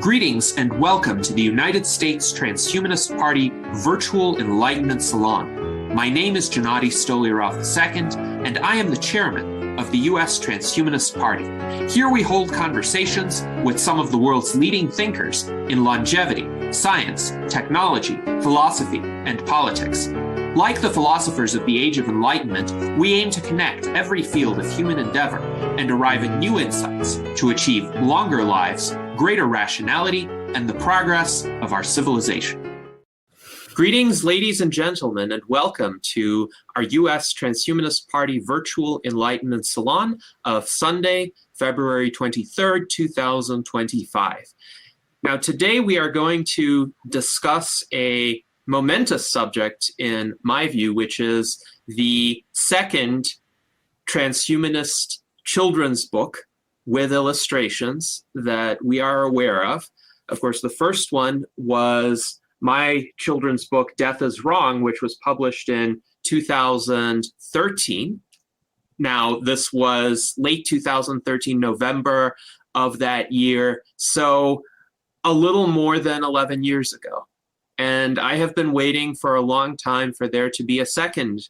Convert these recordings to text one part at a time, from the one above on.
Greetings and welcome to the United States Transhumanist Party Virtual Enlightenment Salon. My name is Gennady Stoliarov II, and I am the chairman of the U.S. Transhumanist Party. Here we hold conversations with some of the world's leading thinkers in longevity, science, technology, philosophy, and politics. Like the philosophers of the Age of Enlightenment, we aim to connect every field of human endeavor and arrive at new insights to achieve longer lives, greater rationality, and the progress of our civilization. Greetings, ladies and gentlemen, and welcome to our U.S. Transhumanist Party Virtual Enlightenment Salon of Sunday, February 23rd, 2025. Now, today we are going to discuss a momentous subject, in my view, which is the second transhumanist children's book with illustrations that we are aware of. Of course, the first one was my children's book, Death is Wrong, which was published in 2013. Now, this was late 2013, November of that year, so a little more than 11 years ago. And I have been waiting for a long time for there to be a second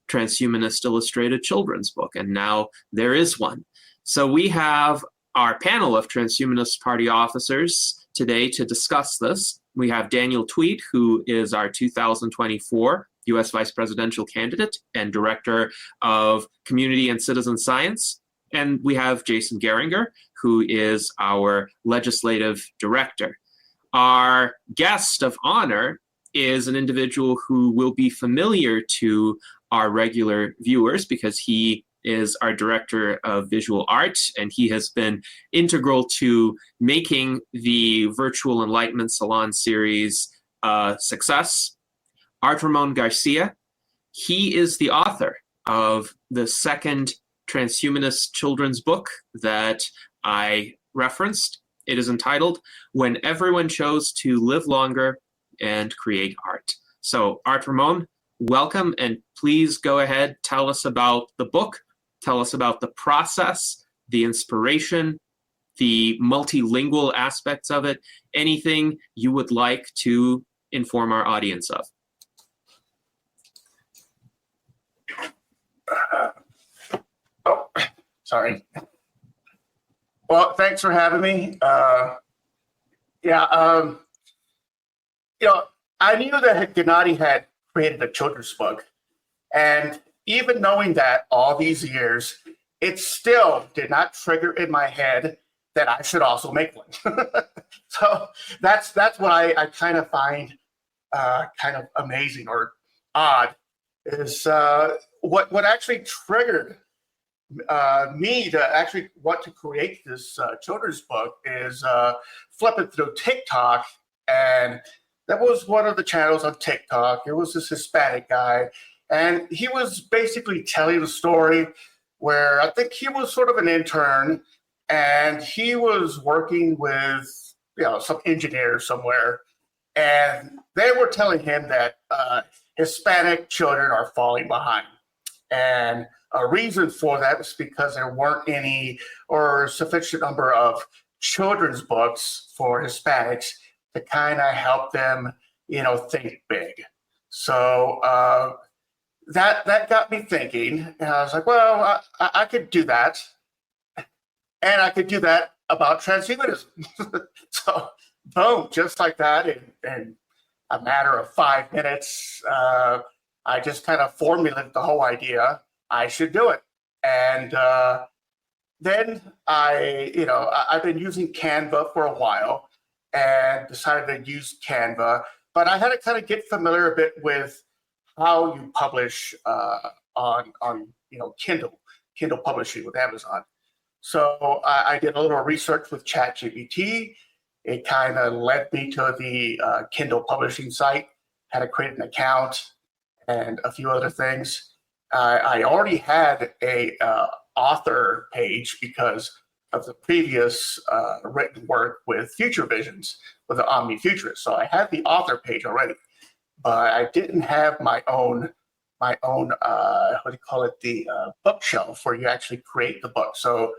transhumanist illustrated children's book, and now there is one. So we have our panel of Transhumanist Party officers today to discuss this. We have Daniel Tweed, who is our 2024 U.S. Vice Presidential candidate and Director of Community and Citizen Science. And we have Jason Geringer, who is our Legislative Director. Our guest of honor is an individual who will be familiar to our regular viewers because he is our Director of Visual Art, and he has been integral to making the Virtual Enlightenment Salon series a success. Art Ramon Garcia, he is the author of the second transhumanist children's book that I referenced. It is entitled When Everyone Chose to Live Longer and Create Art. So, Art Ramon, welcome, and please go ahead, tell us about the book, tell us about the process, the inspiration, the multilingual aspects of it, anything you would like to inform our audience of. Sorry. Well, thanks for having me. I knew that Gennady had created a children's book, and even knowing that all these years, it still did not trigger in my head that I should also make one. So that's what I kind of find kind of amazing or odd is what actually triggered me to actually want to create this children's book is flipping through TikTok, and that was one of the channels on TikTok. It was this Hispanic guy, and he was basically telling a story where I think he was sort of an intern, and he was working with some engineer somewhere, and they were telling him that Hispanic children are falling behind, and a reason for that was because there weren't any or sufficient number of children's books for Hispanics to kind of help them, think big. So that got me thinking, and I was like, well, I could do that, and I could do that about transhumanism. So boom, just like that, in a matter of 5 minutes, I just kind of formulated the whole idea. I should do it. And then I've been using Canva for a while and decided to use Canva, but I had to kind of get familiar a bit with how you publish on Kindle publishing with Amazon. So I did a little research with ChatGPT. It kind of led me to the Kindle publishing site, had to create an account and a few other things. I already had a author page because of the previous written work with Future Visions with the Omni Futurist. So I had the author page already, but I didn't have my own the bookshelf where you actually create the book. So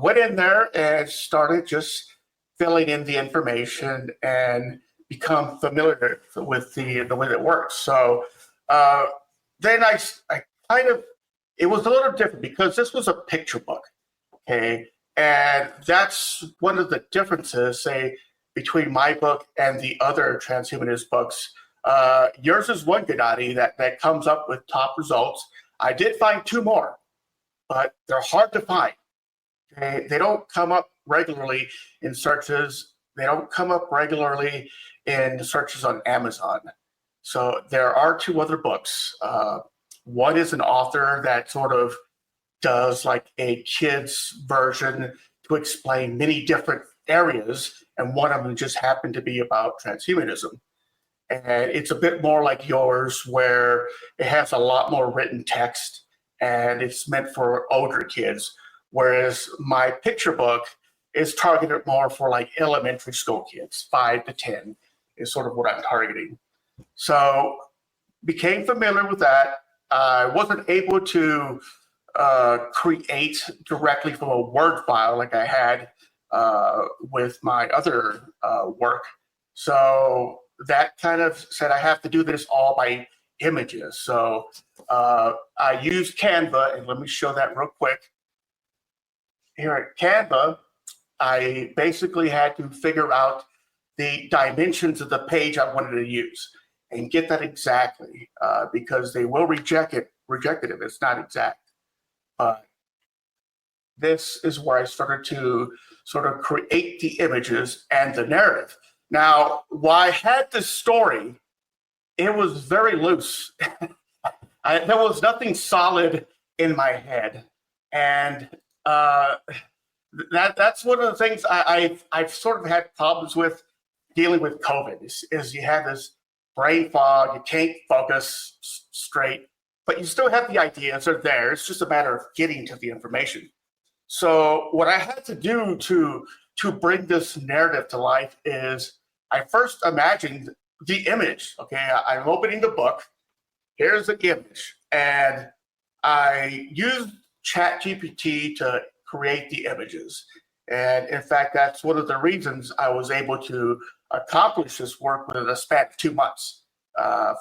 went in there and started just filling in the information and become familiar with the way that works. So then I kind of, it was a little different because this was a picture book, okay? And that's one of the differences, say, between my book and the other transhumanist books. Yours is one, Gennady, that comes up with top results. I did find 2 more, but they're hard to find. They don't come up regularly in searches. They don't come up regularly in searches on Amazon. So there are 2 other books. One is an author that sort of does like a kid's version to explain many different areas, and one of them just happened to be about transhumanism. And it's a bit more like yours, where it has a lot more written text and it's meant for older kids. Whereas my picture book is targeted more for like elementary school kids, 5 to 10 is sort of what I'm targeting. So became familiar with that. I wasn't able to create directly from a Word file like I had with my other work. So that kind of said I have to do this all by images. So I used Canva, and let me show that real quick. Here at Canva, I basically had to figure out the dimensions of the page I wanted to use and get that exactly, because they will reject it if it's not exact. But this is where I started to sort of create the images and the narrative. Now, while I had this story, it was very loose. There was nothing solid in my head. And that's one of the things I've sort of had problems with dealing with COVID is you have this brain fog, you can't focus straight, but you still have the ideas are there. It's just a matter of getting to the information. So what I had to do to bring this narrative to life is I first imagined the image. Okay, I'm opening the book. Here's the image, and I used ChatGPT to create the images. And in fact, that's one of the reasons I was able to accomplish this work within a span of 2 months,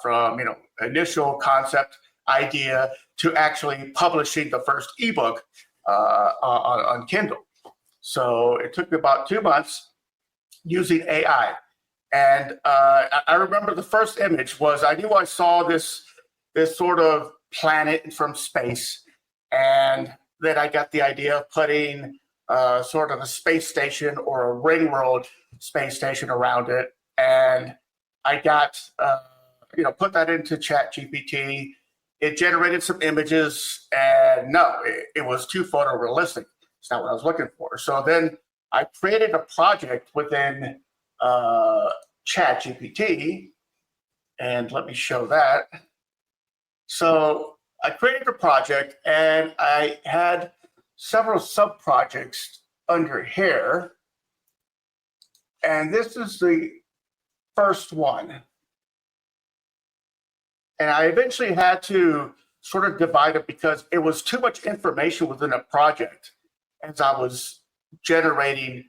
from initial concept idea to actually publishing the first ebook on Kindle. So it took me about 2 months using AI. And I remember the first image was I knew I saw this sort of planet from space, and then I got the idea of putting sort of a space station or a ring world space station around it, and I got put that into ChatGPT. It generated some images, and no, it was too photorealistic. It's not what I was looking for. So then I created a project within ChatGPT, and let me show that. So I created a project, and I had several sub-projects under here, and this is the first one. And I eventually had to sort of divide it because it was too much information within a project as I was generating,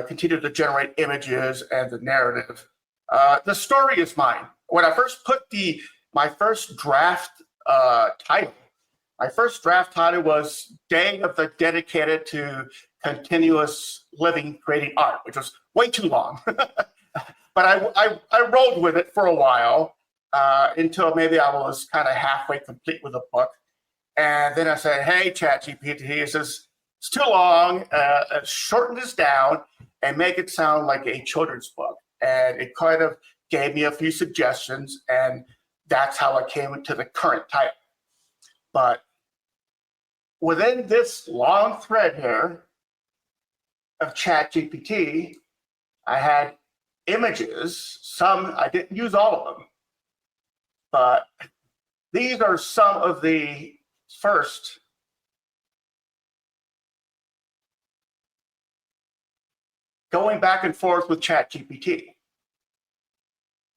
continued to generate images and the narrative. The story is mine. When I first put my first draft title, was Day of the Dedicated to Continuous Living Creating Art, which was way too long. But I rolled with it for a while until maybe I was kind of halfway complete with the book. And then I said, hey, ChatGPT, it says, it's too long, shorten this down and make it sound like a children's book. And it kind of gave me a few suggestions, and that's how I came to the current title. But within this long thread here of ChatGPT, I had images. Some, I didn't use all of them, but these are some of the first. Going back and forth with ChatGPT.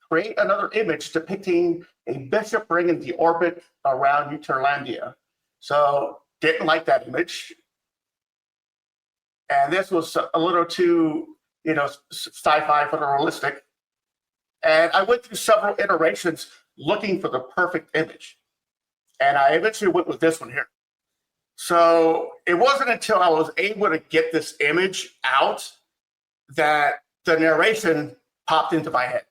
Create another image depicting a bishop ring in the orbit around Nuuterrlandia. So didn't like that image. And this was a little too sci-fi photorealistic. And I went through several iterations looking for the perfect image. And I eventually went with this one here. So it wasn't until I was able to get this image out that the narration popped into my head.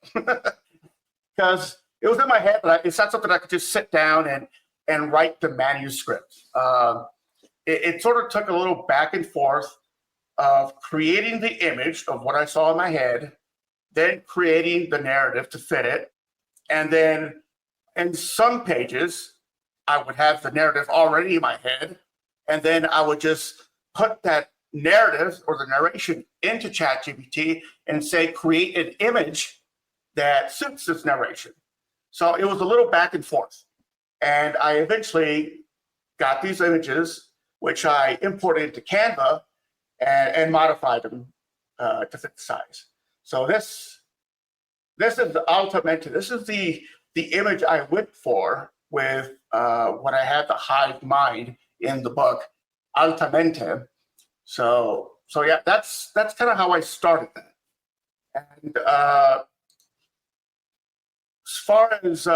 Because it was in my head, but it's not something I could just sit down and write the manuscript. It sort of took a little back and forth of creating the image of what I saw in my head, then creating the narrative to fit it. And then in some pages, I would have the narrative already in my head. And then I would just put that narrative or the narration into ChatGPT and say, create an image that suits this narration. So it was a little back and forth. And I eventually got these images, which I imported into Canva and modified them to fit the size. So this is the Altamente. This is the image I went for with when I had the hive mind in the book, Altamente. So yeah, that's kind of how I started that. And as far as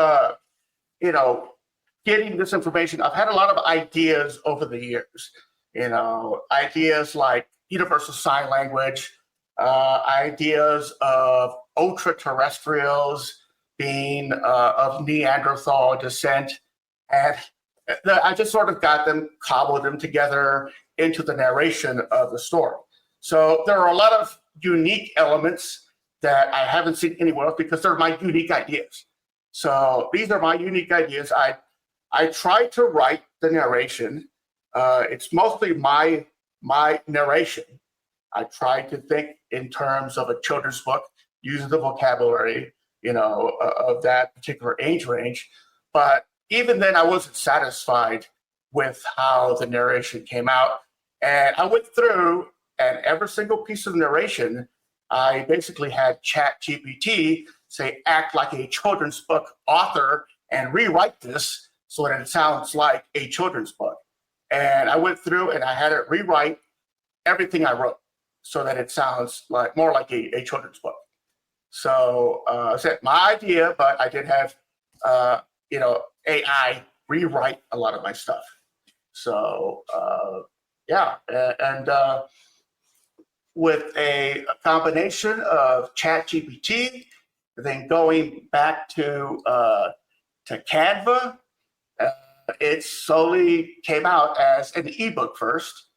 getting this information, I've had a lot of ideas over the years. Ideas like universal sign language, ideas of ultra-terrestrials being of Neanderthal descent. And I just sort of got them, cobbled them together into the narration of the story. So there are a lot of unique elements that I haven't seen anywhere else because they're my unique ideas. So these are my unique ideas. I try to write the narration. It's mostly my narration. I try to think in terms of a children's book, using the vocabulary, of that particular age range. But even then, I wasn't satisfied with how the narration came out. And I went through, and every single piece of narration, I basically had ChatGPT say, act like a children's book author and rewrite this so that it sounds like a children's book. And I went through and I had it rewrite everything I wrote so that it sounds more like a children's book. So I said my idea, but I did have AI rewrite a lot of my stuff. So yeah, and with a combination of ChatGPT, then going back to Canva, it slowly came out as an ebook first.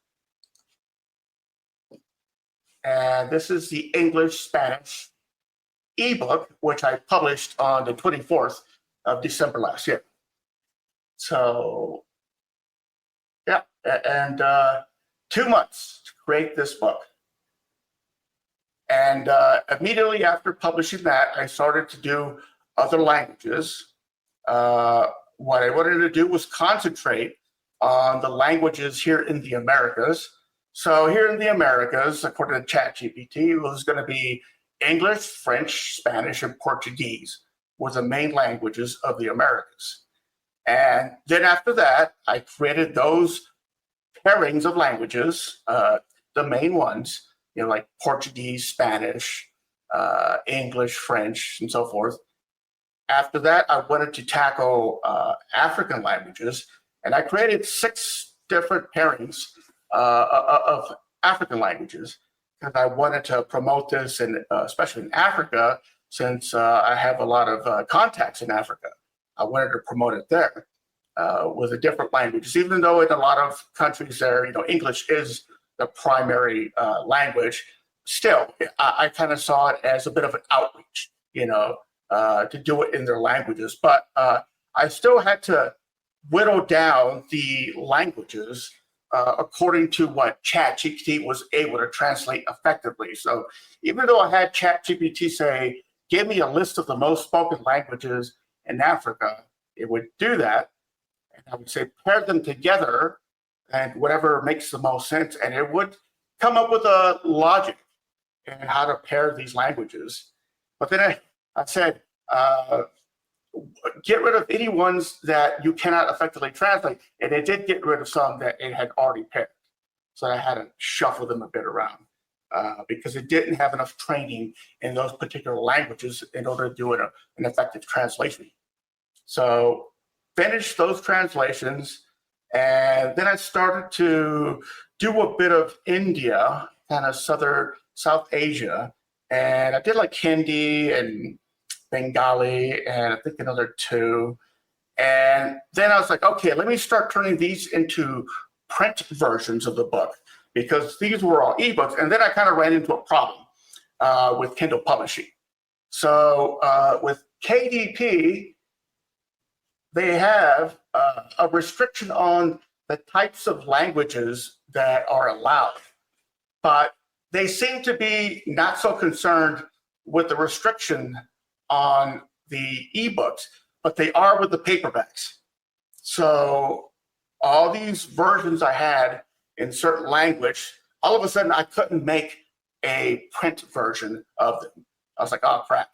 And this is the English-Spanish ebook, which I published on the 24th of December last year. So, yeah, and 2 months to create this book. And immediately after publishing that, I started to do other languages. What I wanted to do was concentrate on the languages here in the Americas. So here in the Americas, according to ChatGPT, it was going to be English, French, Spanish, and Portuguese were the main languages of the Americas. And then after that, I created those pairings of languages, the main ones, like Portuguese, Spanish, English, French, and so forth. After that, I wanted to tackle African languages, and I created 6 different pairings of African languages because I wanted to promote this, and especially in Africa, since I have a lot of contacts in Africa. I wanted to promote it there with the different languages, even though in a lot of countries there, English is the primary language. Still, I kind of saw it as a bit of an outreach, to do it in their languages. But I still had to whittle down the languages according to what ChatGPT was able to translate effectively. So even though I had ChatGPT say, give me a list of the most spoken languages in Africa, it would do that. And I would say, pair them together and whatever makes the most sense. And it would come up with a logic in how to pair these languages. But then I said, get rid of any ones that you cannot effectively translate. And it did get rid of some that it had already paired. So I had to shuffle them a bit around. because it didn't have enough training in those particular languages in order to do an effective translation. So finished those translations, and then I started to do a bit of India, kind of South Asia, and I did like Hindi and Bengali, and I think another two. And then I was like, okay, let me start turning these into print versions of the book, because these were all ebooks. And then I kind of ran into a problem with Kindle publishing. So with KDP, they have a restriction on the types of languages that are allowed, but they seem to be not so concerned with the restriction on the ebooks, but they are with the paperbacks. So all these versions I had in certain language, all of a sudden I couldn't make a print version of them. I was like, oh crap,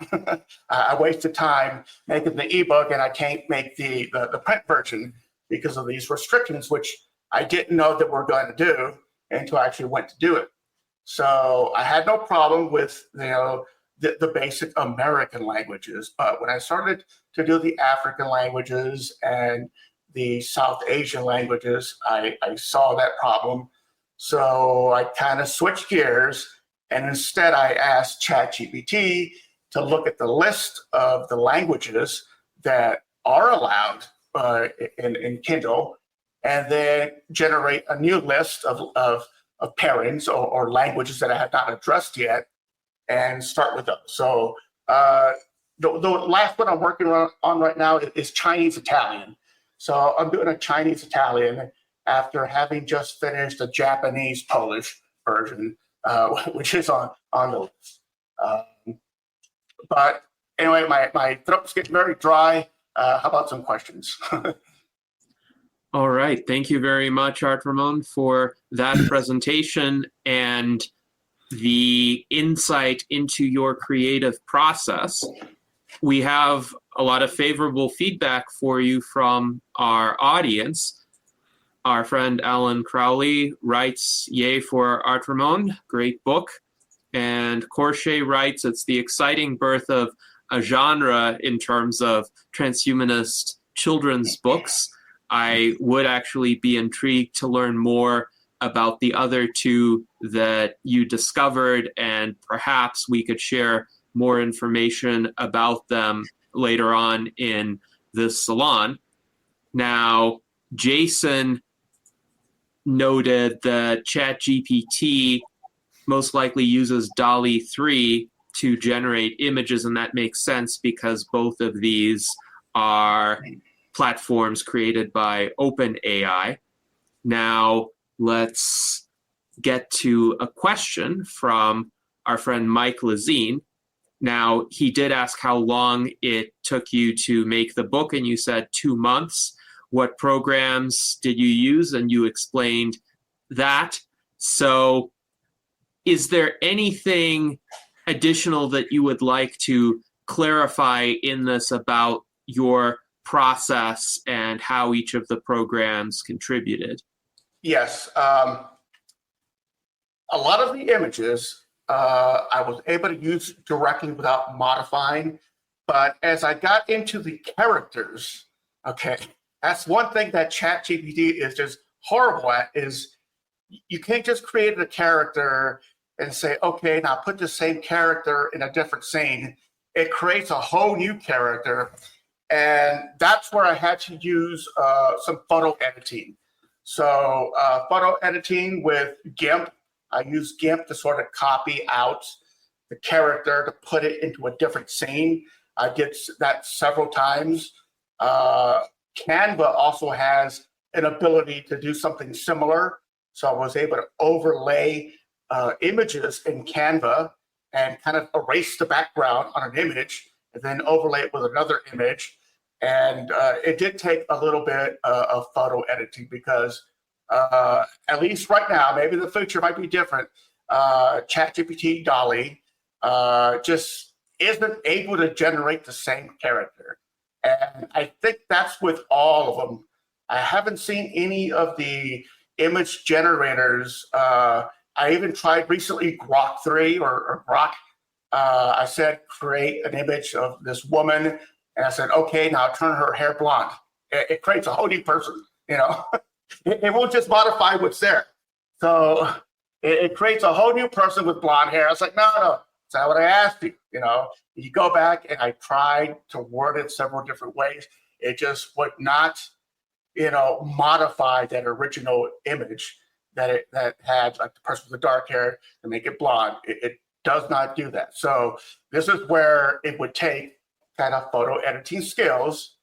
I wasted time making the ebook and I can't make the print version because of these restrictions, which I didn't know that we're going to do until I actually went to do it. So I had no problem with, the basic American languages, but when I started to do the African languages and the South Asian languages, I saw that problem. So I kind of switched gears, and instead I asked ChatGPT to look at the list of the languages that are allowed in Kindle, and then generate a new list of pairings or languages that I have not addressed yet, and start with those. So the last one I'm working on right now is Chinese Italian. So I'm doing a Chinese Italian after having just finished a Japanese Polish version, which is on the list. But anyway, my throat's getting very dry. How about some questions? All right. Thank you very much, Art Ramon, for that presentation and the insight into your creative process. We have a lot of favorable feedback for you from our audience. Our friend Alan Crowley writes, yay for Art Ramon, great book. And Corche writes, it's the exciting birth of a genre in terms of transhumanist children's books. I would actually be intrigued to learn more about the other two that you discovered, and perhaps we could share more information about them later on in this salon. Now, Jason noted that ChatGPT most likely uses DALL-E 3 to generate images, and that makes sense because both of these are platforms created by OpenAI. Now, let's get to a question from our friend Mike Lazine. Now, he did ask how long it took you to make the book, and you said 2 months. What programs did you use? And you explained that. So is there anything additional that you would like to clarify in this about your process and how each of the programs contributed? Yes. A lot of the images I was able to use directly without modifying, but as I got into the characters, okay, that's one thing that ChatGPT is just horrible at, is you can't just create a character and say, okay, now put the same character in a different scene. It creates a whole new character, and that's where I had to use some photo editing. So photo editing with GIMP, I use GIMP to sort of copy out the character to put it into a different scene. I did that several times. Canva also has an ability to do something similar. So I was able to overlay images in Canva and kind of erase the background on an image and then overlay it with another image. And it did take a little bit of photo editing because at least right now, maybe the future might be different, ChatGPT DALL-E just isn't able to generate the same character. And I think that's with all of them. I haven't seen any of the image generators I even tried recently Grok 3 or Grok. I said, create an image of this woman. And I said, okay, now turn her hair blonde. It creates a whole new person, you know. It won't just modify what's there. So it creates a whole new person with blonde hair. I was like, no, that's not what I asked you. You know, you go back and I tried to word it several different ways. It just would not, you know, modify that original image that had, like the person with the dark hair, and make it blonde. It does not do that. So this is where it would take kind of photo editing skills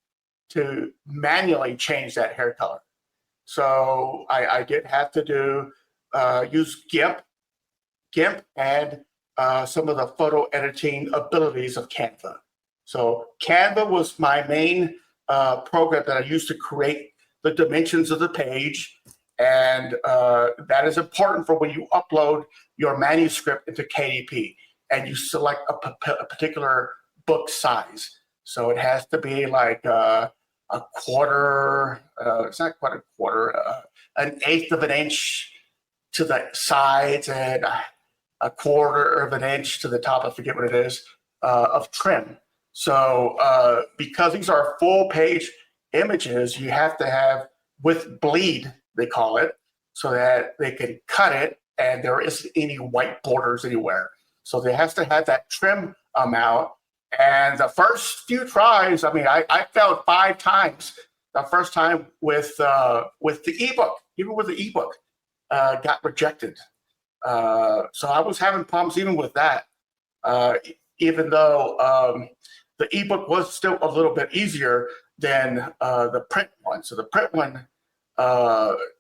to manually change that hair color. So I did have to use GIMP and some of the photo editing abilities of Canva. So Canva was my main program that I used to create the dimensions of the page. And that is important for when you upload your manuscript into KDP and you select a particular book size. So it has to be like a quarter, it's not quite a quarter, an eighth of an inch to the sides and a quarter of an inch to the top, I forget what it is, of trim. So because these are full page images, you have to have with bleed, they call it, so that they can cut it and there isn't any white borders anywhere. So they have to have that trim amount. And the first few tries, I mean, I failed 5 times. The first time with the ebook, even with the ebook, got rejected. So I was having problems even with that, even though the ebook was still a little bit easier than the print one. So the print one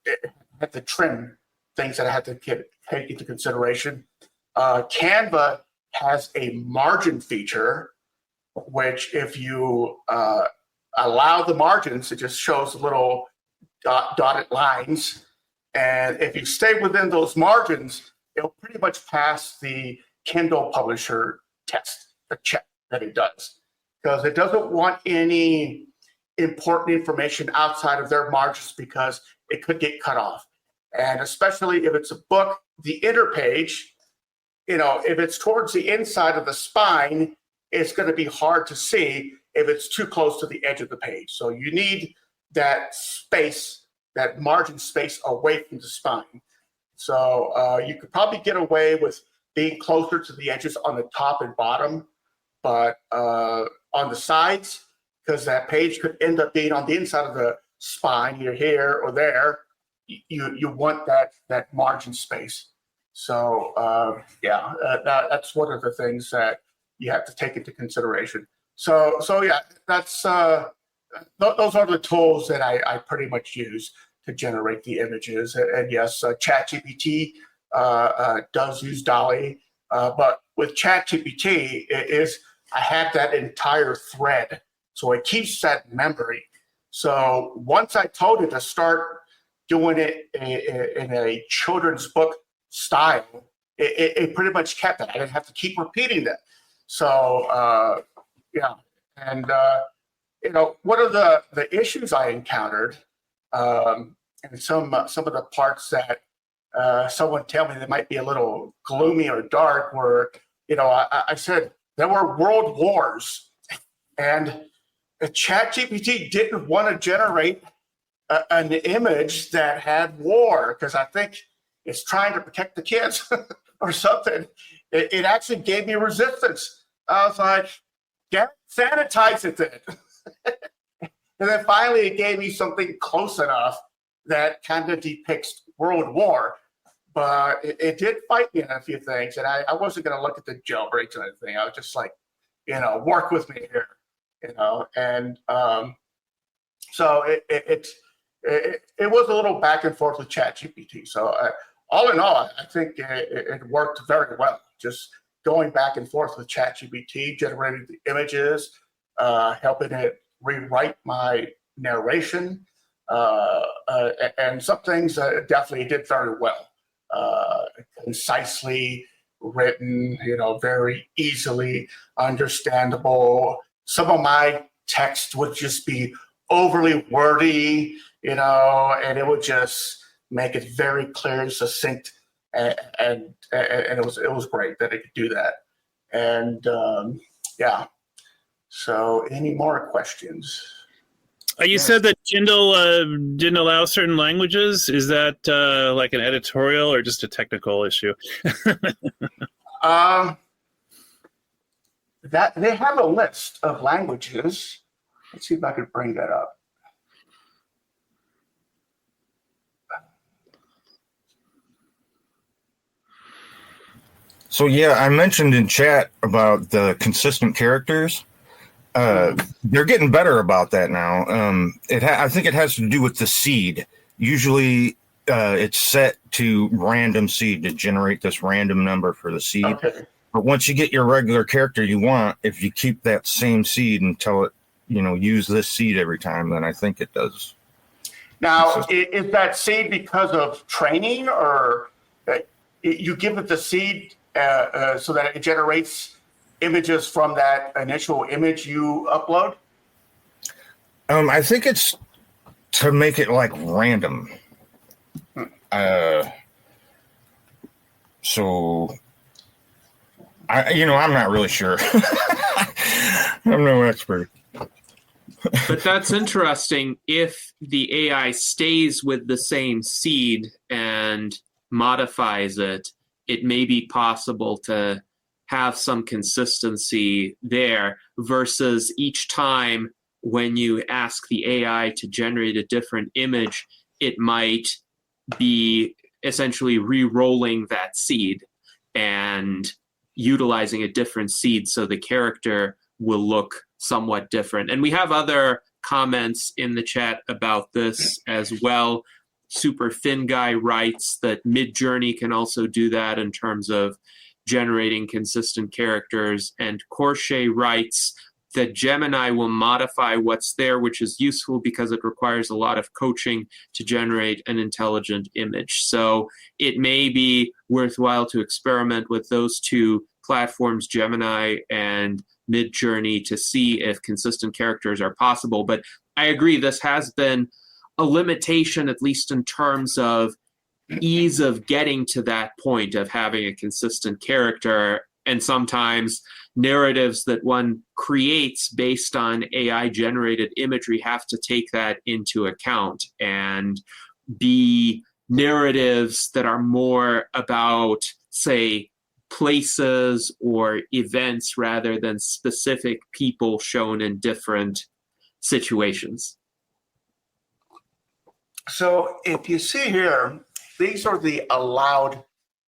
it had to trim things that I had to take into consideration. Canva has a margin feature, which if you allow the margins, it just shows little dotted lines. And if you stay within those margins, it'll pretty much pass the Kindle publisher test, the check that it does. Because it doesn't want any important information outside of their margins because it could get cut off. And especially if it's a book, the inner page, you know, if it's towards the inside of the spine, it's going to be hard to see if it's too close to the edge of the page. So you need that space, that margin space away from the spine. So you could probably get away with being closer to the edges on the top and bottom, but on the sides, because that page could end up being on the inside of the spine, either here or there, you want that margin space. So that's one of the things that you have to take into consideration. So yeah, that's those are the tools that I pretty much use to generate the images. And yes, ChatGPT does use DALL-E, but with ChatGPT, I have that entire thread, so it keeps that memory. So once I told it to start doing it in a children's book style, it pretty much kept it. I didn't have to keep repeating that. So yeah, and you know, one of the issues I encountered, and some of the parts that someone tell me that might be a little gloomy or dark were, you know, I said there were world wars, and ChatGPT didn't want to generate an image that had war because I think it's trying to protect the kids or something. It actually gave me resistance. I was like, yeah, sanitize it then. And then finally it gave me something close enough that kind of depicts World War. But it did fight me on a few things, and I wasn't going to look at the jailbreaks or anything. I was just like, you know, work with me here, you know. And so it was a little back and forth with ChatGPT. So all in all, I think it worked very well. Just going back and forth with ChatGPT, generating the images, helping it rewrite my narration, and some things definitely did very well. Concisely written, you know, very easily understandable. Some of my text would just be overly wordy, you know, and it would just make it very clear and succinct and it was great that it could do that. And yeah. So, any more questions? You said that Kindle didn't allow certain languages. Is that like an editorial or just a technical issue? That they have a list of languages. Let's see if I can bring that up. So yeah, I mentioned in chat about the consistent characters. They're getting better about that now. I think it has to do with the seed. Usually, it's set to random seed to generate this random number for the seed. Okay. But once you get your regular character you want, if you keep that same seed until it, use this seed every time, then I think it does. Now, is that seed because of training, or you give it the seed so that it generates images from that initial image you upload? I think it's to make it like random. So I'm not really sure. I'm no expert. But that's interesting. If the AI stays with the same seed and modifies it, it may be possible to have some consistency there versus each time when you ask the AI to generate a different image, it might be essentially re-rolling that seed and utilizing a different seed so the character will look somewhat different. And we have other comments in the chat about this as well. Super Fin Guy writes that Midjourney can also do that in terms of generating consistent characters. And Corche writes that Gemini will modify what's there, which is useful because it requires a lot of coaching to generate an intelligent image. So it may be worthwhile to experiment with those two platforms, Gemini and Midjourney, to see if consistent characters are possible. But I agree, this has been a limitation, at least in terms of ease of getting to that point of having a consistent character. And sometimes narratives that one creates based on AI generated imagery have to take that into account and be narratives that are more about, say, places or events rather than specific people shown in different situations. So if you see here, these are the allowed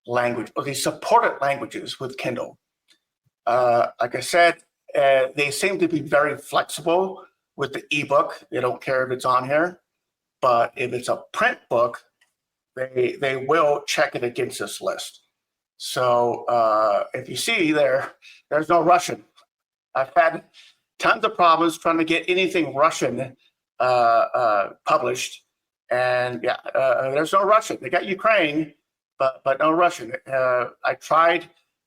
language or the supported languages with Kindle. Like I said, they seem to be very flexible with the ebook. They don't care if it's on here, but if it's a print book, they will check it against this list. So if you see there's no Russian. I've had tons of problems trying to get anything Russian published, and there's no Russian. They got Ukraine, but no Russian. I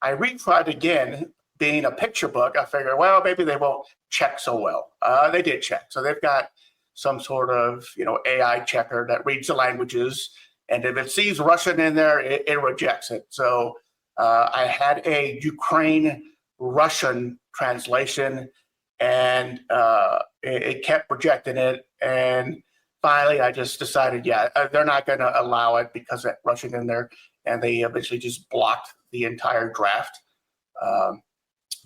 retried again. Being a picture book, I figured, well, maybe they won't check so well. They did check, so they've got some sort of AI checker that reads the languages, and if it sees Russian in there, it rejects it. So I had a Ukraine-Russian translation, and it kept rejecting it. And finally, I just decided, they're not going to allow it because that Russian in there, and they eventually just blocked the entire draft.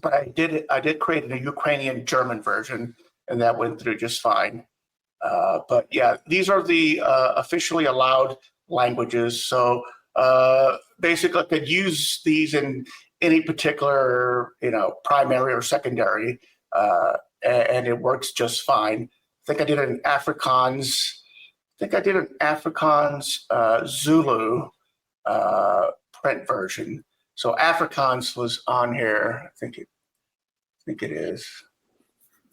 But I did create a Ukrainian German version, and that went through just fine. But yeah, these are the officially allowed languages. So basically, I could use these in any particular, primary or secondary, and it works just fine. I think I did an Afrikaans. Zulu print version. So Afrikaans was on here. I think it is.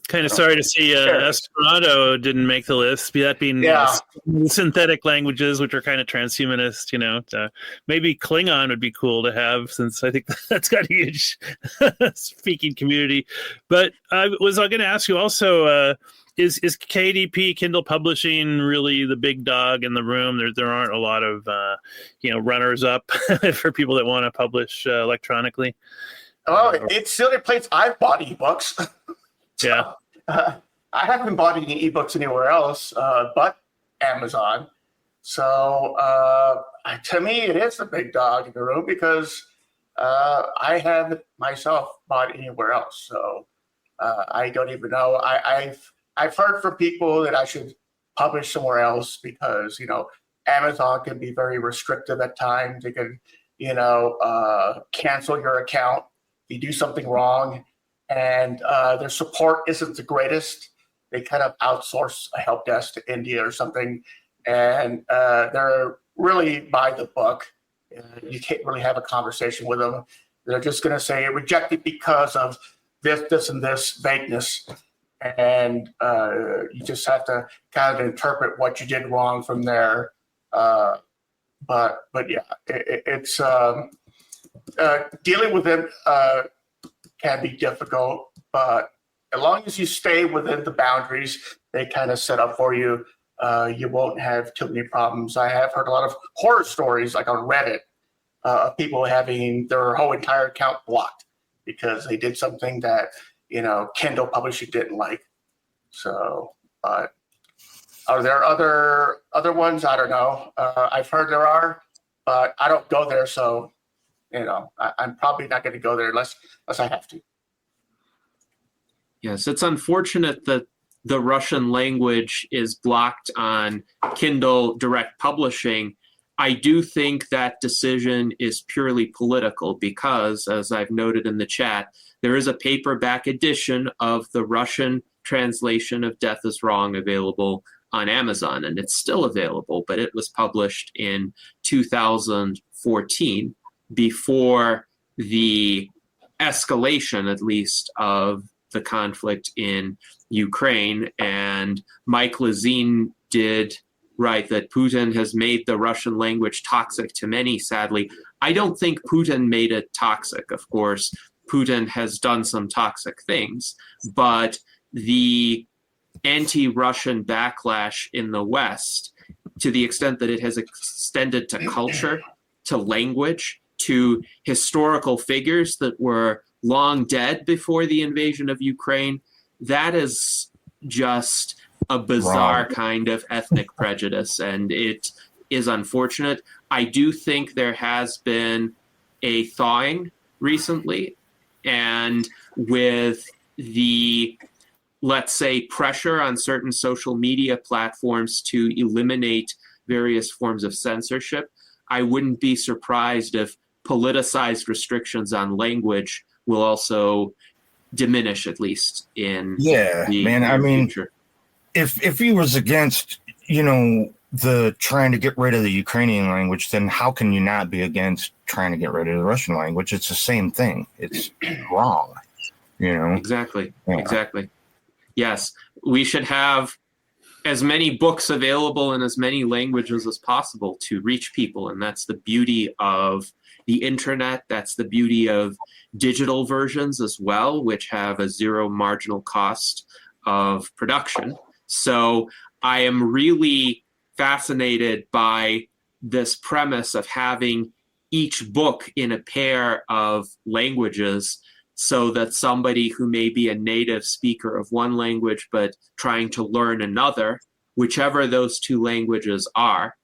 Kind of sorry to see Esperanto didn't make the list. That being synthetic languages, which are kind of transhumanist. Maybe Klingon would be cool to have, since I think that's got a huge speaking community. But I was going to ask you also: is KDP Kindle Publishing really the big dog in the room? There aren't a lot of runners up for people that want to publish electronically. Oh, it's the only place I've bought ebooks. Yeah. I haven't bought any ebooks anywhere else but Amazon. So to me, it is the big dog in the room, because I haven't myself bought anywhere else. So I don't even know. I've heard from people that I should publish somewhere else, because Amazon can be very restrictive at times. They can cancel your account if you do something wrong. And their support isn't the greatest. They kind of outsource a help desk to India or something, and they're really by the book. You can't really have a conversation with them. They're just going to say rejected because of this, and this vagueness, and you just have to kind of interpret what you did wrong from there. But yeah, it's dealing with them. Can be difficult, but as long as you stay within the boundaries they kind of set up for you, you won't have too many problems. I have heard a lot of horror stories, like on Reddit, of people having their whole entire account blocked because they did something that Kindle publishing didn't like. So, are there other ones? I don't know. I've heard there are, but I don't go there, so. I'm probably not going to go there unless I have to. Yes, it's unfortunate that the Russian language is blocked on Kindle Direct Publishing. I do think that decision is purely political because, as I've noted in the chat, there is a paperback edition of the Russian translation of Death is Wrong available on Amazon, and it's still available, but it was published in 2014. Before the escalation, at least, of the conflict in Ukraine. And Mike Lezine did write that Putin has made the Russian language toxic to many, sadly. I don't think Putin made it toxic. Of course, Putin has done some toxic things, but the anti-Russian backlash in the West, to the extent that it has extended to culture, to language, to historical figures that were long dead before the invasion of Ukraine, that is just a bizarre kind of ethnic prejudice, and it is unfortunate. I do think there has been a thawing recently, and with the, let's say, pressure on certain social media platforms to eliminate various forms of censorship, I wouldn't be surprised if politicized restrictions on language will also diminish, at least in the future. If he was against, the trying to get rid of the Ukrainian language, then how can you not be against trying to get rid of the Russian language? It's the same thing. It's wrong, Exactly. Yeah. Exactly. Yes, we should have as many books available in as many languages as possible to reach people, and that's the beauty of the internet. That's the beauty of digital versions as well, which have a zero marginal cost of production. So I am really fascinated by this premise of having each book in a pair of languages, so that somebody who may be a native speaker of one language but trying to learn another, whichever those two languages are,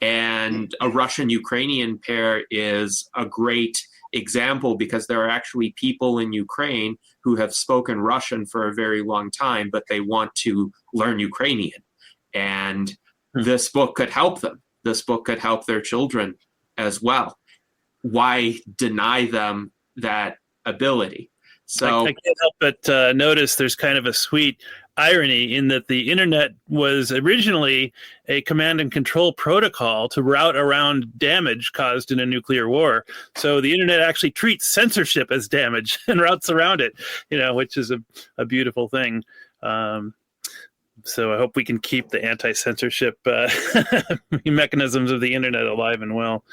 and a Russian-Ukrainian pair is a great example, because there are actually people in Ukraine who have spoken Russian for a very long time, but they want to learn Ukrainian. And this book could help them. This book could help their children as well. Why deny them that ability? So I can't help but notice there's kind of a sweet irony in that the internet was originally a command and control protocol to route around damage caused in a nuclear war. So the internet actually treats censorship as damage and routes around it, which is a beautiful thing. So I hope we can keep the anti-censorship mechanisms of the internet alive and well.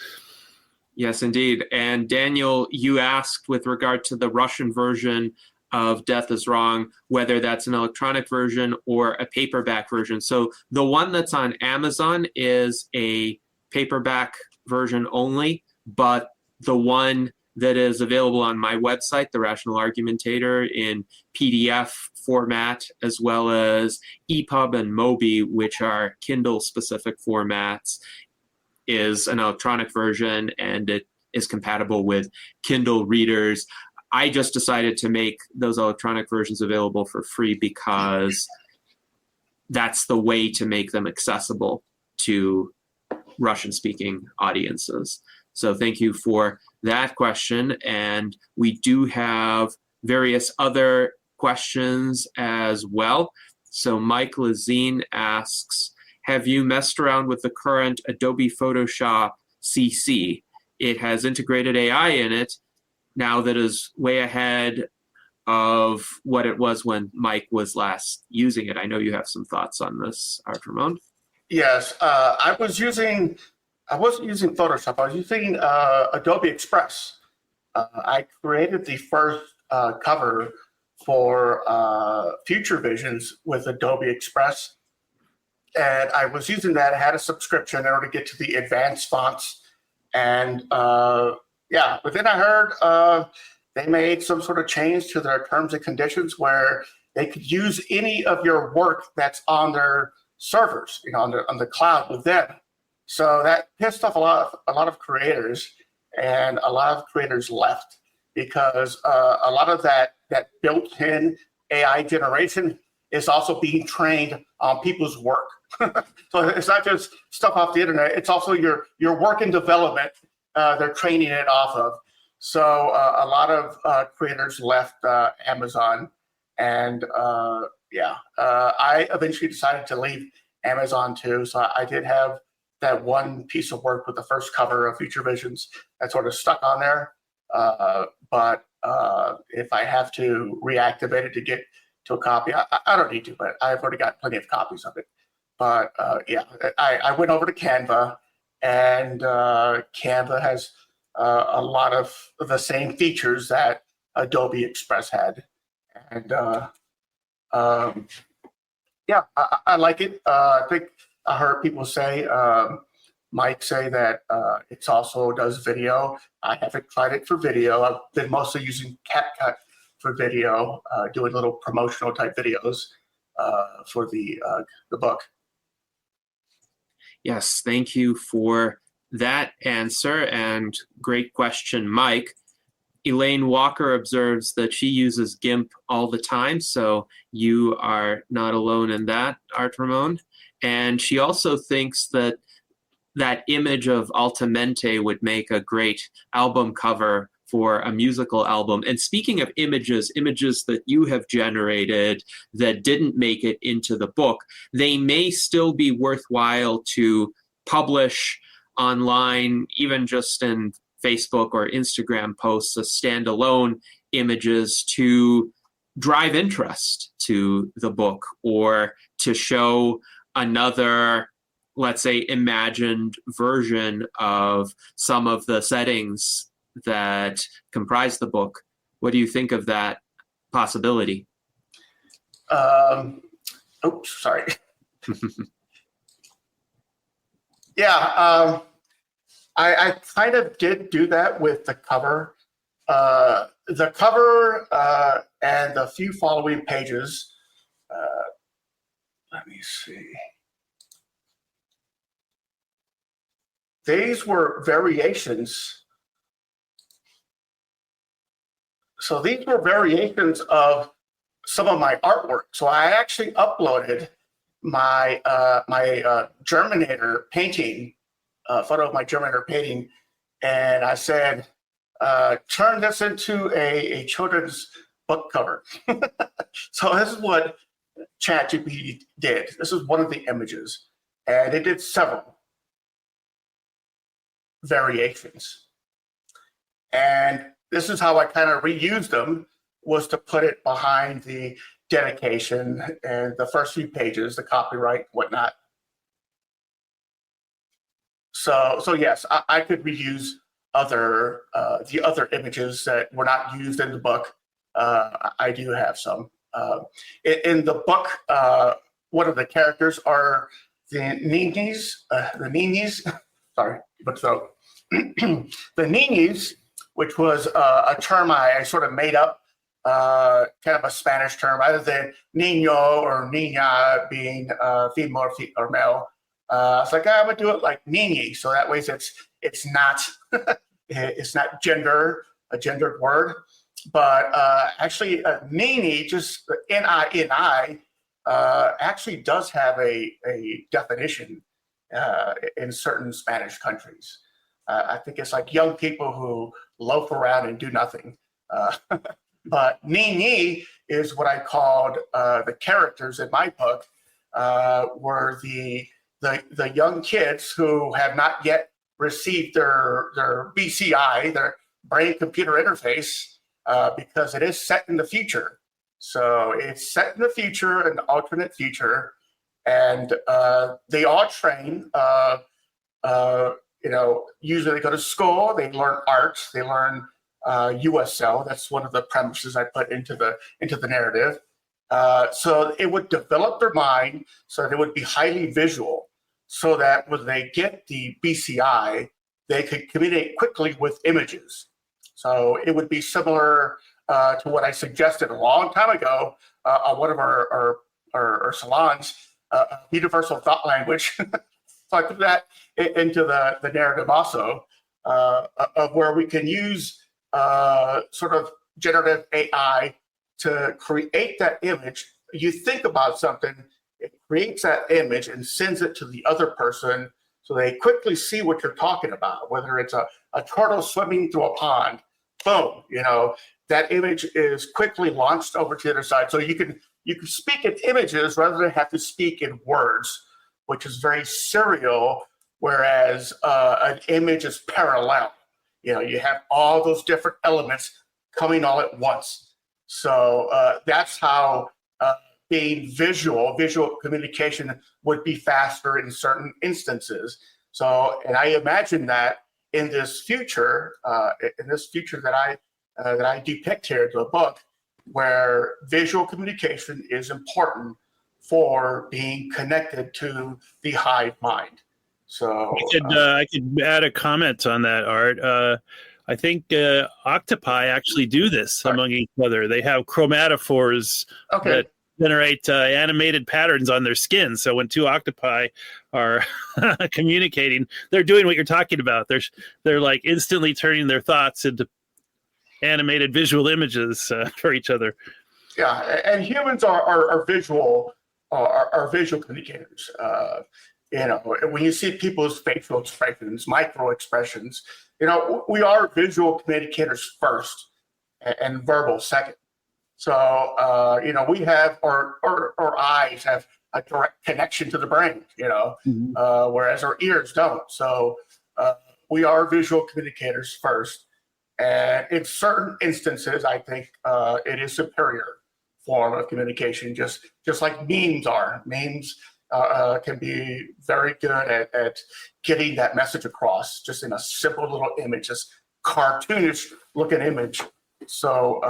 Yes, indeed. And Daniel, you asked with regard to the Russian version of Death is Wrong, whether that's an electronic version or a paperback version. So the one that's on Amazon is a paperback version only, but the one that is available on my website, The Rational Argumentator, in PDF format, as well as EPUB and Mobi, which are Kindle-specific formats, is an electronic version, and it is compatible with Kindle readers. I just decided to make those electronic versions available for free because that's the way to make them accessible to Russian-speaking audiences. So thank you for that question. And we do have various other questions as well. So Mike Lazine asks, have you messed around with the current Adobe Photoshop CC? It has integrated AI in it now that is way ahead of what it was when Mike was last using it. I know you have some thoughts on this, Art Ramon. Yes, I wasn't using Photoshop. I was using Adobe Express. I created the first cover for Future Visions with Adobe Express. And I was using that. I had a subscription in order to get to the advanced fonts. And but then I heard they made some sort of change to their terms and conditions where they could use any of your work that's on their servers, on the cloud with them. So that pissed off a lot of creators, and a lot of creators left because a lot of that built-in AI generation is also being trained on people's work. So it's not just stuff off the internet, it's also your work in development they're training it off of. So a lot of creators left Amazon, and I eventually decided to leave Amazon too. So I did have that one piece of work with the first cover of Future Visions that sort of stuck on there. But if I have to reactivate it to get to a copy, I don't need to, but I've already got plenty of copies of it. But I went over to Canva, and Canva has a lot of the same features that Adobe Express had. And I like it. I think I heard people say, Mike say that it also does video. I haven't tried it for video. I've been mostly using CapCut for video, doing little promotional type videos for the book. Yes, thank you for that answer, and great question, Mike. Elaine Walker observes that she uses GIMP all the time, so you are not alone in that, Art Ramon. And she also thinks that that image of Altamente would make a great album cover for a musical album. And speaking of images that you have generated that didn't make it into the book, they may still be worthwhile to publish online, even just in Facebook or Instagram posts as standalone images to drive interest to the book, or to show another, let's say, imagined version of some of the settings that comprise the book. What do you think of that possibility? Sorry. Yeah, I kind of did do that with the cover. The cover and the few following pages. Let me see. These were variations. So these were variations of some of my artwork. So I actually uploaded my Germinator painting, photo of my Germinator painting, and I said, turn this into a children's book cover. So this is what ChatGPT did. This is one of the images, and it did several variations. And this is how I kind of reused them, was to put it behind the dedication and the first few pages, the copyright, whatnot. So yes, I could reuse the other images that were not used in the book. I do have some. In the book, one of the characters are the Niñis, sorry, but so the Niñis, which was a term I sort of made up, kind of a Spanish term, either than niño or niña being female or male. I was like, I'm gonna do it like Niñi, so that way it's not it's not a gendered word, but actually Niñi, just N-I-N-I, actually does have a definition in certain Spanish countries. I think it's like young people who loaf around and do nothing. But Niñi is what I called the characters in my book, were the young kids who have not yet received their BCI, their brain computer interface, because it is set in the future. So it's set in the future, an alternate future, and they all train. Usually they go to school, they learn art, they learn USL. That's one of the premises I put into the narrative. So it would develop their mind so they would be highly visual, so that when they get the BCI, they could communicate quickly with images. So it would be similar to what I suggested a long time ago on one of our salons, universal thought language. So I put that into the narrative also, of where we can use sort of generative AI to create that image. You think about something, it creates that image and sends it to the other person so they quickly see what you're talking about, whether it's a turtle swimming through a pond, boom, that image is quickly launched over to the other side. So you can speak in images rather than have to speak in words, which is very serial, whereas an image is parallel. You have all those different elements coming all at once. So that's how being visual communication would be faster in certain instances. So, and I imagine that in this future that I depict here in the book, where visual communication is important for being connected to the hive mind. So I could add a comment on that, Art. I think octopi actually do this among each other. They have chromatophores that generate animated patterns on their skin. So when two octopi are communicating, they're doing what you're talking about. They're like instantly turning their thoughts into animated visual images for each other. Yeah, and humans are visual communicators. When you see people's facial expressions, micro expressions, we are visual communicators first and verbal second. So, we have, our eyes have a direct connection to the brain, whereas our ears don't. So we are visual communicators first. And in certain instances, I think it is superior form of communication, just like memes are. Memes can be very good at getting that message across, just in a simple little image, just cartoonish looking image. So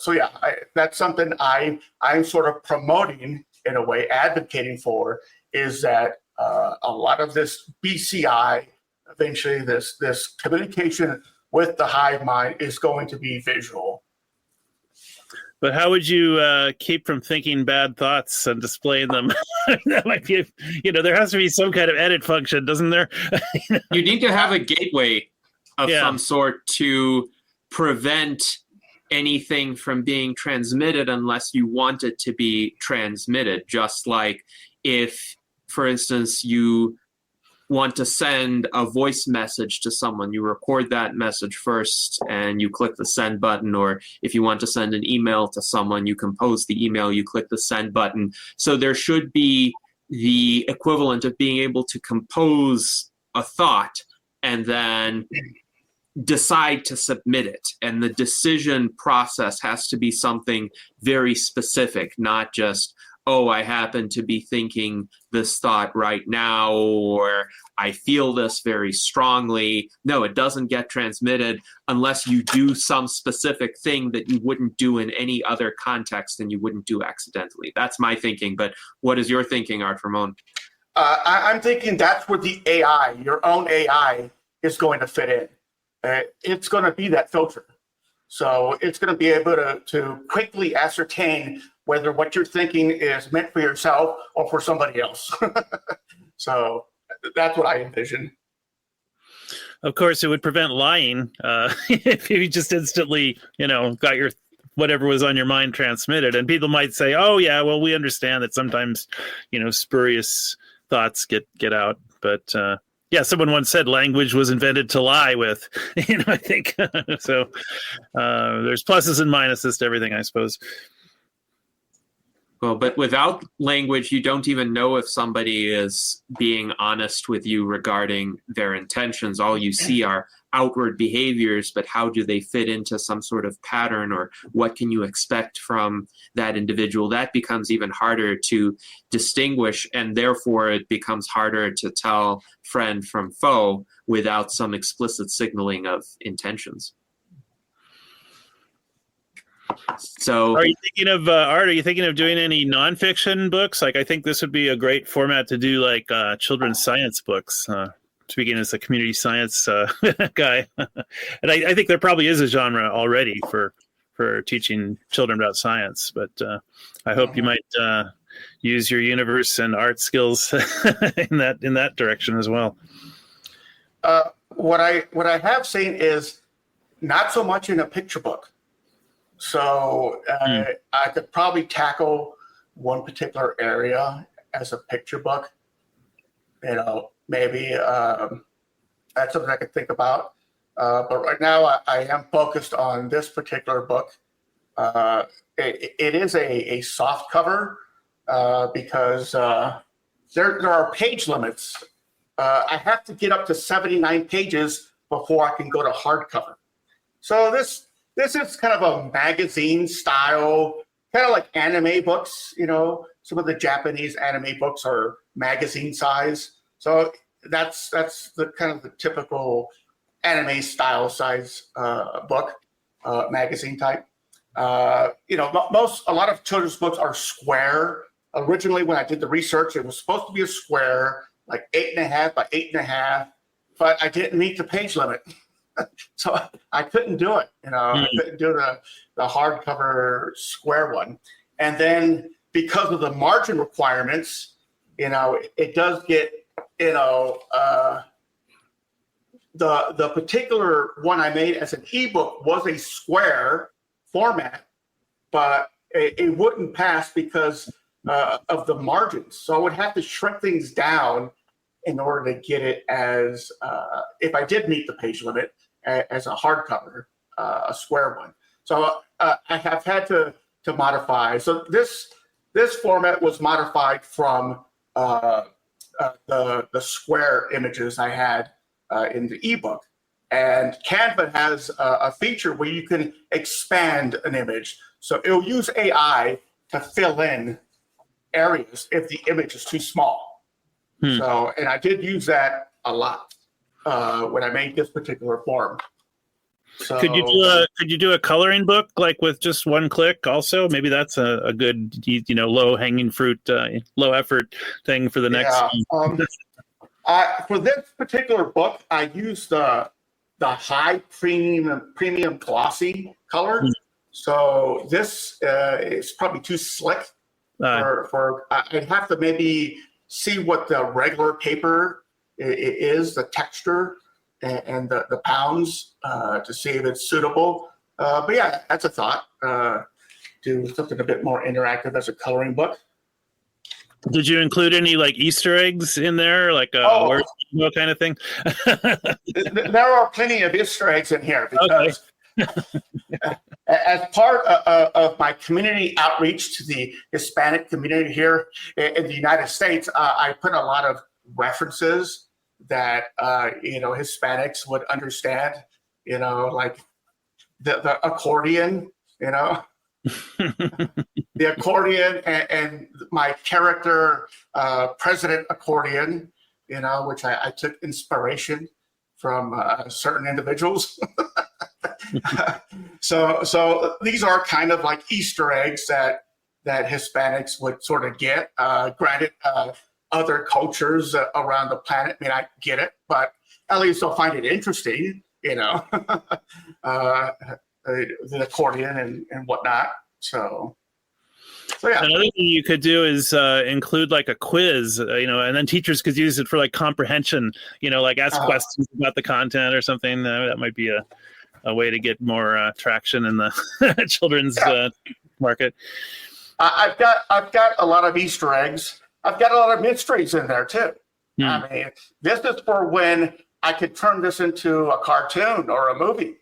yeah, that's something I'm sort of promoting in a way, advocating for, is that a lot of this BCI, eventually this communication with the hive mind is going to be visual. But how would you keep from thinking bad thoughts and displaying them? That might be, there has to be some kind of edit function, doesn't there? You need to have a gateway of some sort to prevent anything from being transmitted unless you want it to be transmitted. Just like if, for instance, you want to send a voice message to someone, you record that message first and you click the send button. Or if you want to send an email to someone, you compose the email, you click the send button. So there should be the equivalent of being able to compose a thought and then decide to submit it. And the decision process has to be something very specific, not just, oh, I happen to be thinking this thought right now, or I feel this very strongly. No, it doesn't get transmitted unless you do some specific thing that you wouldn't do in any other context and you wouldn't do accidentally. That's my thinking. But what is your thinking, Art Ramon? I'm thinking that's where the AI, your own AI, is going to fit in. It's going to be that filter. So it's going to be able to quickly ascertain whether what you're thinking is meant for yourself or for somebody else. So that's what I envision. Of course, it would prevent lying if you just instantly, got your whatever was on your mind transmitted. And people might say, "Oh, yeah, well, we understand that sometimes, spurious thoughts get out." But yeah, someone once said language was invented to lie with. I think so. There's pluses and minuses to everything, I suppose. Well, but without language, you don't even know if somebody is being honest with you regarding their intentions. All you see are outward behaviors, but how do they fit into some sort of pattern, or what can you expect from that individual? That becomes even harder to distinguish, and therefore it becomes harder to tell friend from foe without some explicit signaling of intentions. So, are you thinking of Art? Are you thinking of doing any nonfiction books? Like, I think this would be a great format to do, like children's science books. Speaking as a community science guy, and I think there probably is a genre already for teaching children about science. But I hope you might use your universe and art skills in that direction as well. What I have seen is not so much in a picture book. So I could probably tackle one particular area as a picture book. Maybe that's something I could think about. But right now I am focused on this particular book. It is a soft cover because there are page limits. I have to get up to 79 pages before I can go to hardcover. So this is kind of a magazine style, kind of like anime books. Some of the Japanese anime books are magazine size. So that's the kind of the typical anime style size book, magazine type. A lot of children's books are square. Originally, when I did the research, it was supposed to be a square, like 8.5 by 8.5, but I didn't meet the page limit. So I couldn't do it. I couldn't do the hardcover square one. And then because of the margin requirements, it does get, the particular one I made as an ebook was a square format, but it wouldn't pass because of the margins. So I would have to shrink things down in order to get it as, if I did meet the page limit, as a hardcover, a square one. So I have had to modify. So this format was modified from the square images I had in the ebook. And Canva has a feature where you can expand an image. So it'll use AI to fill in areas if the image is too small. So, and I did use that a lot when I made this particular form. So, could you do a coloring book, like with just one click also? Maybe that's a good, low hanging fruit, low effort thing for the next. For this particular book, I used the high premium glossy color. So this is probably too slick for I'd have to maybe see what the regular paper is, the texture and the pounds to see if it's suitable. But yeah, that's a thought. Do something a bit more interactive as a coloring book. Did you include any like Easter eggs in there, like word kind of thing? There are plenty of Easter eggs in here because as part of my community outreach to the Hispanic community here in the United States, I put a lot of references that Hispanics would understand. like the accordion, the accordion and my character, President Accordion, which I took inspiration from certain individuals. So these are kind of like Easter eggs that Hispanics would sort of get. Granted, other cultures around the planet may not get it, but at least they'll find it interesting, the accordion and whatnot. So yeah. Another thing you could do is include like a quiz, and then teachers could use it for like comprehension, like ask questions about the content or something. That might be a way to get more traction in the children's market. I've got a lot of Easter eggs. I've got a lot of mysteries in there too. I mean, this is for when I could turn this into a cartoon or a movie.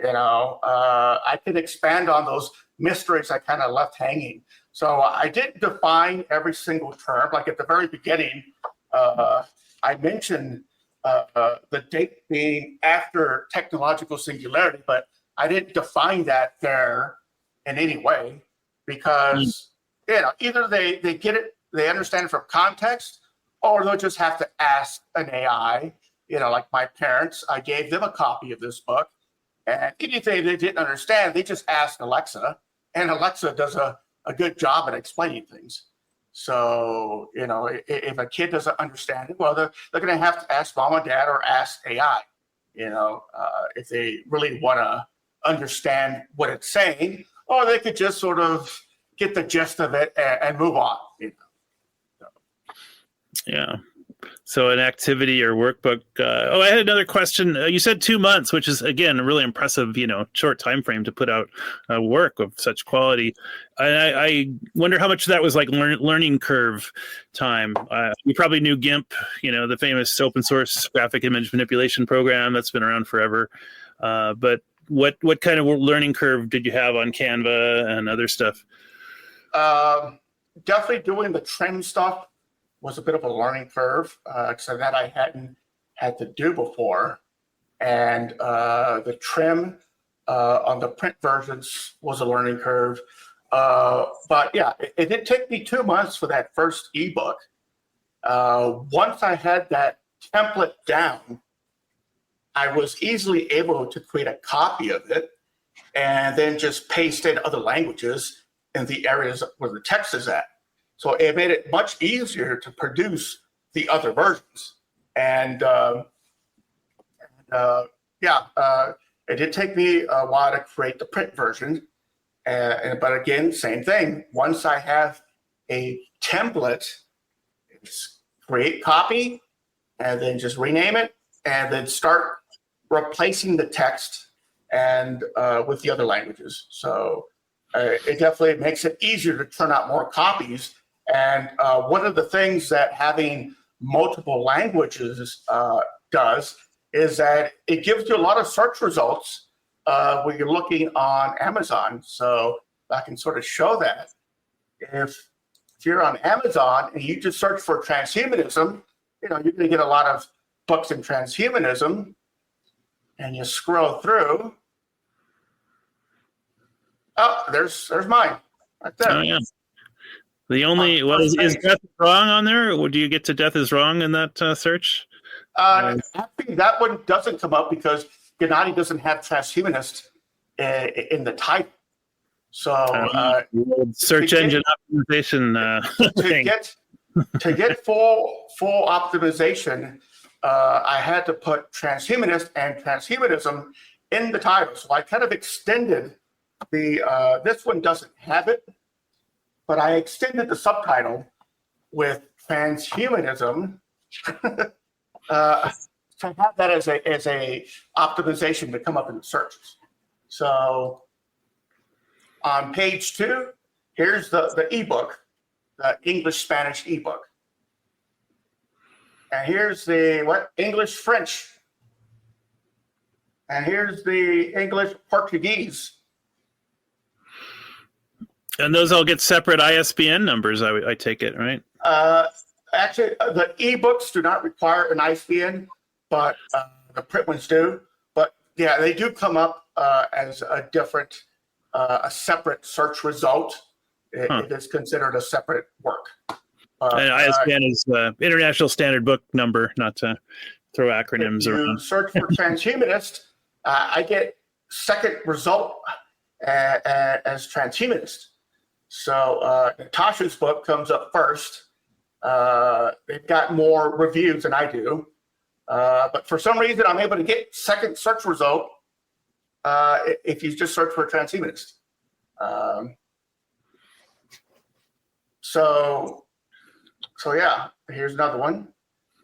I could expand on those mysteries I kind of left hanging. So I didn't define every single term. Like at the very beginning, I mentioned the date being after technological singularity, but I didn't define that there in any way because, either they get it, they understand it from context, or they'll just have to ask an AI. Like my parents, I gave them a copy of this book, and anything they didn't understand, they just asked Alexa, and Alexa does a good job at explaining things. So, if a kid doesn't understand it, well, they're going to have to ask mom and dad or ask AI, if they really want to understand what it's saying, or they could just sort of get the gist of it and move on. Yeah. So an activity or workbook. I had another question. You said 2 months, which is, again, a really impressive, short time frame to put out work of such quality. I wonder how much of that was like learning curve time. You probably knew GIMP, the famous open source graphic image manipulation program that's been around forever. But what kind of learning curve did you have on Canva and other stuff? Definitely doing the trim stuff was a bit of a learning curve, so that I hadn't had to do before. And the trim on the print versions was a learning curve. But yeah, it did take me 2 months for that first ebook. Once I had that template down, I was easily able to create a copy of it and then just paste in other languages in the areas where the text is at. So it made it much easier to produce the other versions. And it did take me a while to create the print version. But again, same thing. Once I have a template, it's create copy, and then just rename it, and then start replacing the text and with the other languages. So it definitely makes it easier to turn out more copies. And one of the things that having multiple languages does is that it gives you a lot of search results when you're looking on Amazon. So I can sort of show that. If you're on Amazon and you just search for transhumanism, you're going to get a lot of books in transhumanism. And you scroll through. Oh, there's mine. Right there. Oh, yeah. The only is death is wrong on there, or do you get to death is wrong in that search? Actually, that one doesn't come up because Gennady doesn't have transhumanist in the title. So search engine optimization to get full optimization, I had to put transhumanist and transhumanism in the title. So I kind of extended the. This one doesn't have it. But I extended the subtitle with transhumanism to have that as a optimization to come up in the searches. So on page 2, here's the ebook, the English-Spanish ebook. And here's the English-French. And here's the English-Portuguese. And those all get separate ISBN numbers, I take it, right? Actually, the ebooks do not require an ISBN, but the print ones do. But yeah, they do come up as a different, a separate search result. It is considered a separate work. And ISBN is International Standard Book Number, not to throw acronyms if you around. search for transhumanist, I get second result as transhumanist. So Natasha's book comes up first. They've got more reviews than I do. But for some reason, I'm able to get second search result if you just search for transhumanist. So yeah, here's another one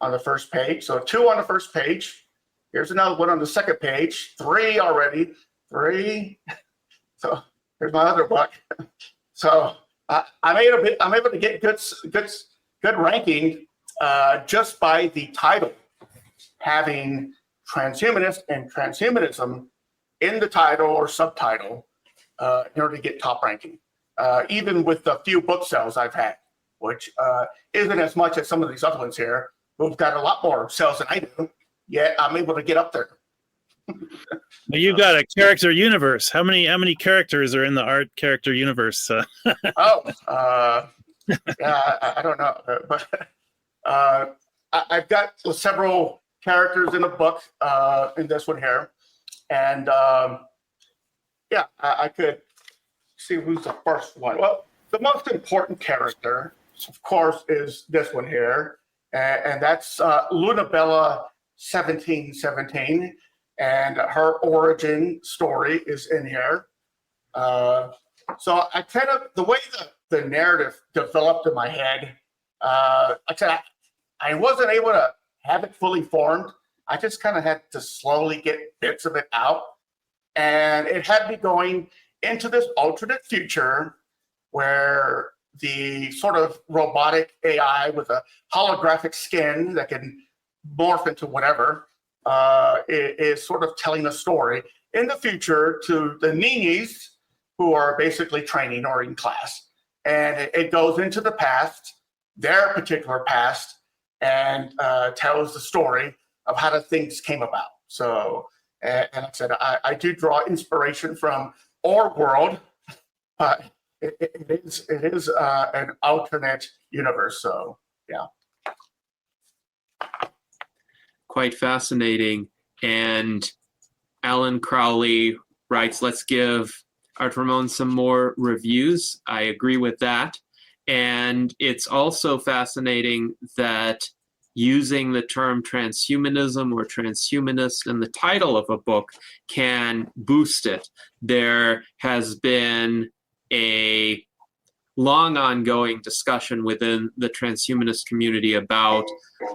on the first page. So 2 on the first page. Here's another one on the second page. 3 already. 3. So here's my other book. So I'm able to get good ranking just by the title, having transhumanist and transhumanism in the title or subtitle in order to get top ranking. Even with the few book sales I've had, which isn't as much as some of these other ones here, who've got a lot more sales than I do, yet I'm able to get up there. You've got a character universe. How many characters are in the art character universe? Yeah, I don't know, but I've got several characters in the book in this one here, and yeah, I could see who's the first one. Well, the most important character, of course, is this one here, and that's Lunabella 1717, and her origin story is in here. So I kind of, the way the narrative developed in my head, I wasn't able to have it fully formed. I just kind of had to slowly get bits of it out, and it had me going into this alternate future where the sort of robotic AI with a holographic skin that can morph into whatever is sort of telling a story in the future to the Niñis, who are basically training or in class. And it goes into the past, their particular past, and tells the story of how the things came about. So, and like I said, I do draw inspiration from our world, but it is an alternate universe. So, yeah. Quite fascinating. And Alan Crowley writes, let's give Art Ramon some more reviews. I agree with that. And it's also fascinating that using the term transhumanism or transhumanist in the title of a book can boost it. There has been a long ongoing discussion within the transhumanist community about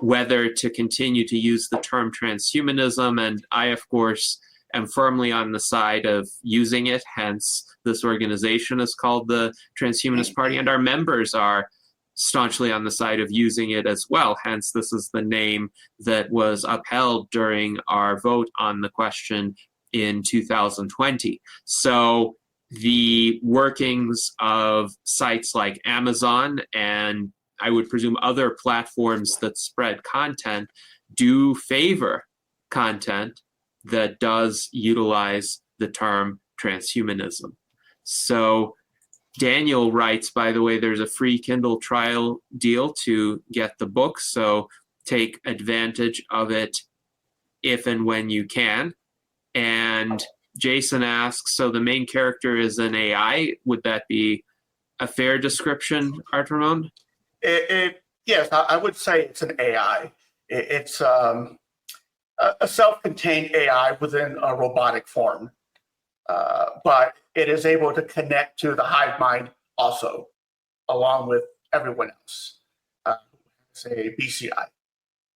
whether to continue to use the term transhumanism, and I, of course, am firmly on the side of using it. Hence, this organization is called the Transhumanist Party, and our members are staunchly on the side of using it as well. Hence, this is the name that was upheld during our vote on the question in 2020. So the workings of sites like Amazon and I would presume other platforms that spread content do favor content that does utilize the term transhumanism. So Daniel writes, by the way, there's a free Kindle trial deal to get the book, so take advantage of it if and when you can. And Jason asks, so the main character is an AI. Would that be a fair description, Art Ramon? Yes, I would say it's an AI. It's a self-contained AI within a robotic form. But it is able to connect to the hive mind also, along with everyone else. Say BCI.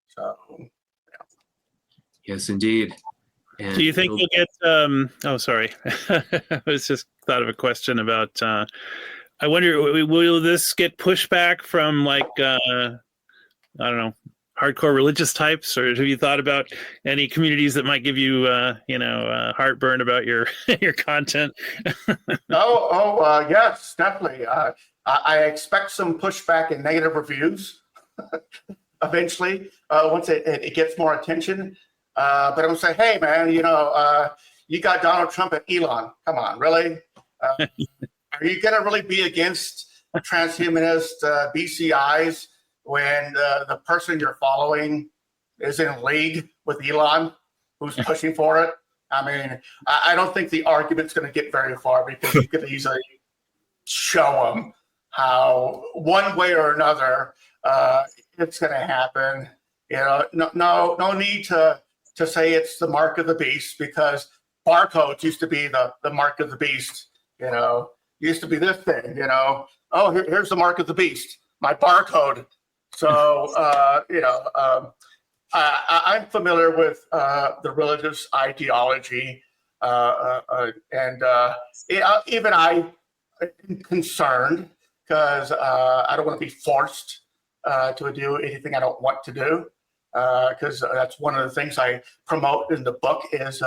So, yeah. Yes, indeed. And do you think you'll get? Oh, sorry. I was just thought of a question about. I wonder, will this get pushback from like I don't know, hardcore religious types, or have you thought about any communities that might give you heartburn about your your content? Yes, definitely. I expect some pushback and negative reviews eventually once it gets more attention. But I'm saying, hey, man, you got Donald Trump and Elon. Come on, really? Are you going to really be against transhumanist BCIs when the person you're following is in league with Elon, who's pushing for it? I mean, I don't think the argument's going to get very far, because you could easily show them how one way or another it's going to happen. No need to say it's the mark of the beast, because barcodes used to be the mark of the beast. Used to be this thing. Oh, here's the mark of the beast, my barcode. So I'm familiar with the religious ideology, and even I'm concerned, because I don't want to be forced to do anything I don't want to do, because that's one of the things I promote in the book is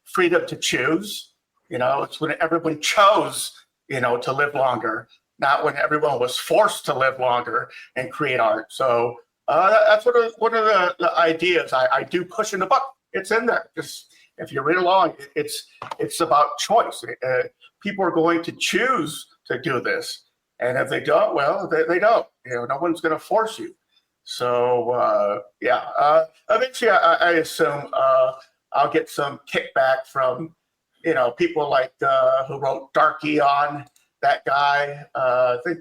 freedom to choose. It's when everyone chose, to live longer, not when everyone was forced to live longer and create art. So that's one of the ideas I do push in the book. It's in there. Just if you read along, it's about choice. People are going to choose to do this, and if they don't, well, they don't. No one's going to force you. So eventually, I assume I'll get some kickback from people like who wrote Dark Eon. That guy, I think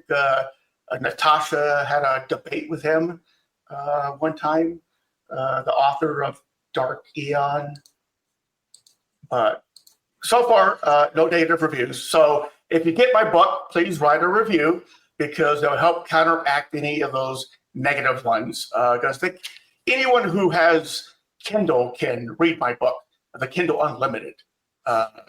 Natasha had a debate with him one time, the author of Dark Eon. But so far, no negative reviews. So if you get my book, please write a review, because it'll help counteract any of those negative ones. Because I think anyone who has Kindle can read my book, the Kindle Unlimited.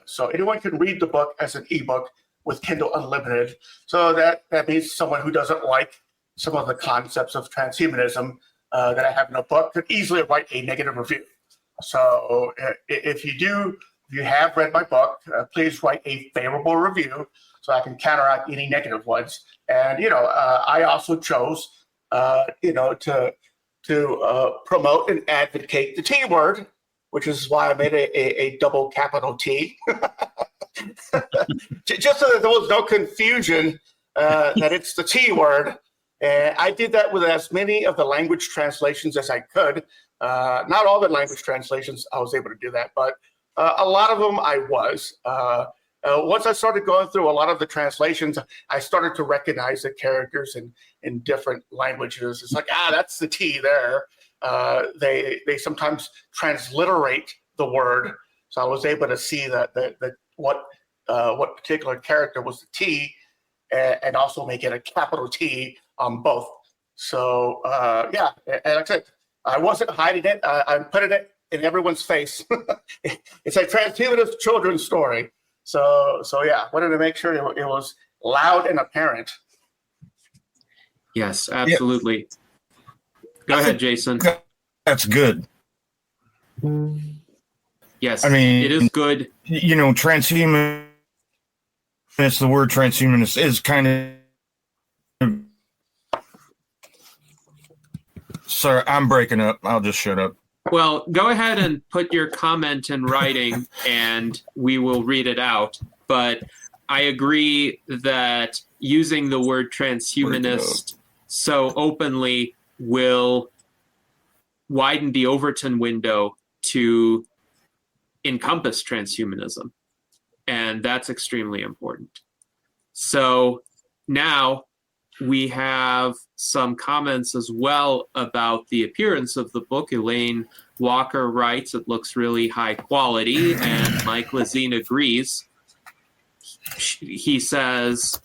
So anyone can read the book as an ebook with Kindle Unlimited. So that means someone who doesn't like some of the concepts of transhumanism that I have in a book could easily write a negative review. So if you have read my book, please write a favorable review so I can counteract any negative ones. And I also chose to promote and advocate the T word, which is why I made a double capital T. Just so that there was no confusion that it's the T word. And I did that with as many of the language translations as I could. Not all the language translations I was able to do that, but a lot of them I was. Once I started going through a lot of the translations, I started to recognize the characters in different languages. It's like, that's the T there. They sometimes transliterate the word, so I was able to see that what particular character was the T, and also make it a capital T on both. So and like I said, I wasn't hiding it. I'm putting it in everyone's face. It's a transhumanist children's story. So wanted to make sure it was loud and apparent. Yes, absolutely. Go ahead, Jason. That's good. Yes, I mean, it is good. Transhumanist, the word transhumanist is kind of... Sorry, I'm breaking up. I'll just shut up. Well, go ahead and put your comment in writing and we will read it out. But I agree that using the word transhumanist so openly will widen the Overton window to encompass transhumanism. And that's extremely important. So now we have some comments as well about the appearance of the book. Elaine Walker writes, it looks really high quality, and Mike Lazine agrees. He says,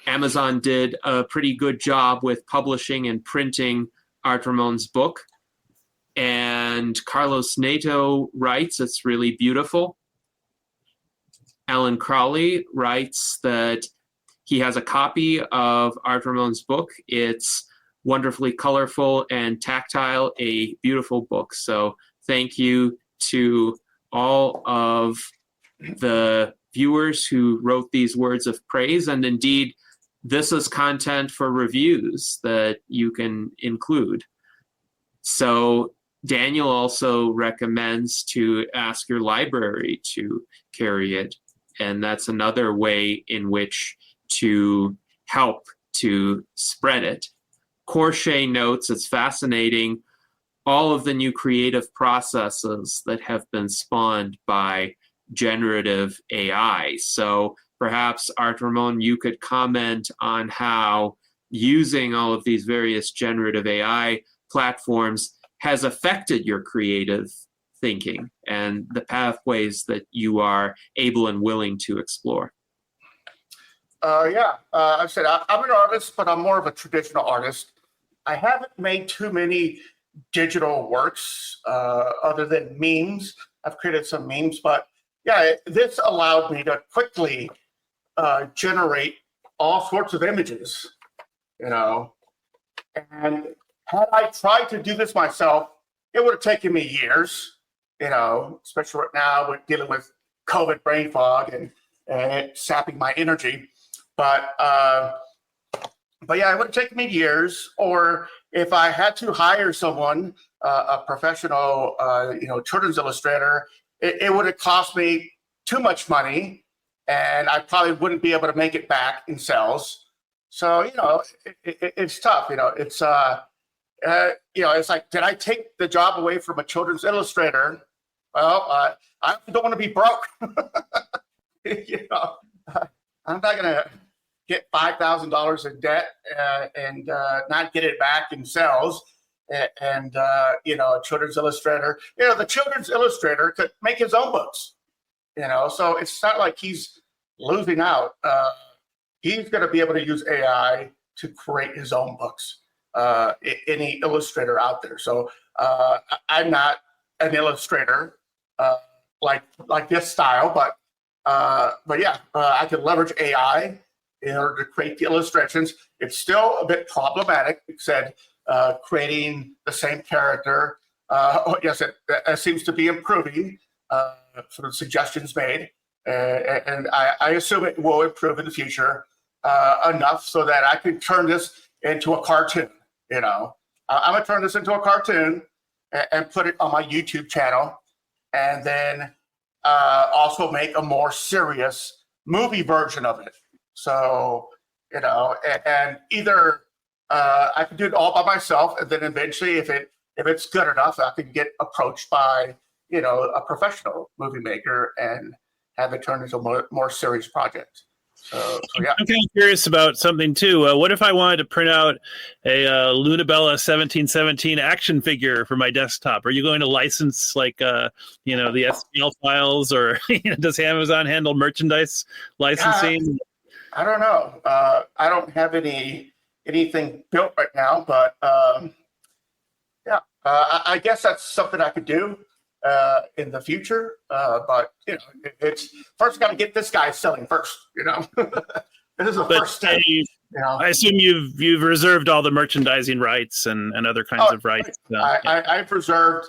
Amazon did a pretty good job with publishing and printing Art Ramon's book. And Carlos Nato writes, it's really beautiful. Alan Crowley writes that he has a copy of Art Ramon's book. It's wonderfully colorful and tactile, a beautiful book. So thank you to all of the viewers who wrote these words of praise. And indeed, this is content for reviews that you can include. So Daniel also recommends to ask your library to carry it. And that's another way in which to help to spread it. Corshey notes it's fascinating all of the new creative processes that have been spawned by generative AI. So perhaps, Art Ramon, you could comment on how using all of these various generative AI platforms has affected your creative thinking and the pathways that you are able and willing to explore. I said I'm an artist, but I'm more of a traditional artist. I haven't made too many digital works other than memes. I've created some memes, but yeah, this allowed me to quickly generate all sorts of images, and had I tried to do this myself, it would have taken me years, especially right now with dealing with COVID brain fog and it sapping my energy. But yeah, it would have taken me years. Or if I had to hire someone, a professional, children's illustrator, it would have cost me too much money, and I probably wouldn't be able to make it back in sales. So it's tough. It's it's like, did I take the job away from a children's illustrator? Well, I don't want to be broke. I'm not gonna get $5,000 in debt and not get it back in sales. And a children's illustrator, the children's illustrator could make his own books, so it's not like he's losing out. He's going to be able to use AI to create his own books. Any illustrator out there. So I'm not an illustrator like this style, but yeah, I can leverage AI in order to create the illustrations. It's still a bit problematic. It said creating the same character. Yes, it seems to be improving. Sort of suggestions made, and I assume it will improve in the future enough so that I can turn this into a cartoon. I'm gonna turn this into a cartoon and put it on my YouTube channel, and then also make a more serious movie version of it. So, and either I can do it all by myself, and then eventually, if it's good enough, I can get approached by a professional movie maker and have it turn into a more serious project. So yeah. I'm kind of curious about something too. What if I wanted to print out a Lunabella 1717 action figure for my desktop? Are you going to license the SPL files, or does Amazon handle merchandise licensing? I don't know. I don't have anything built right now, but I guess that's something I could do in the future. But it's first got to get this guy selling first. This is the first step. I assume you've reserved all the merchandising rights and other kinds of rights. I've reserved.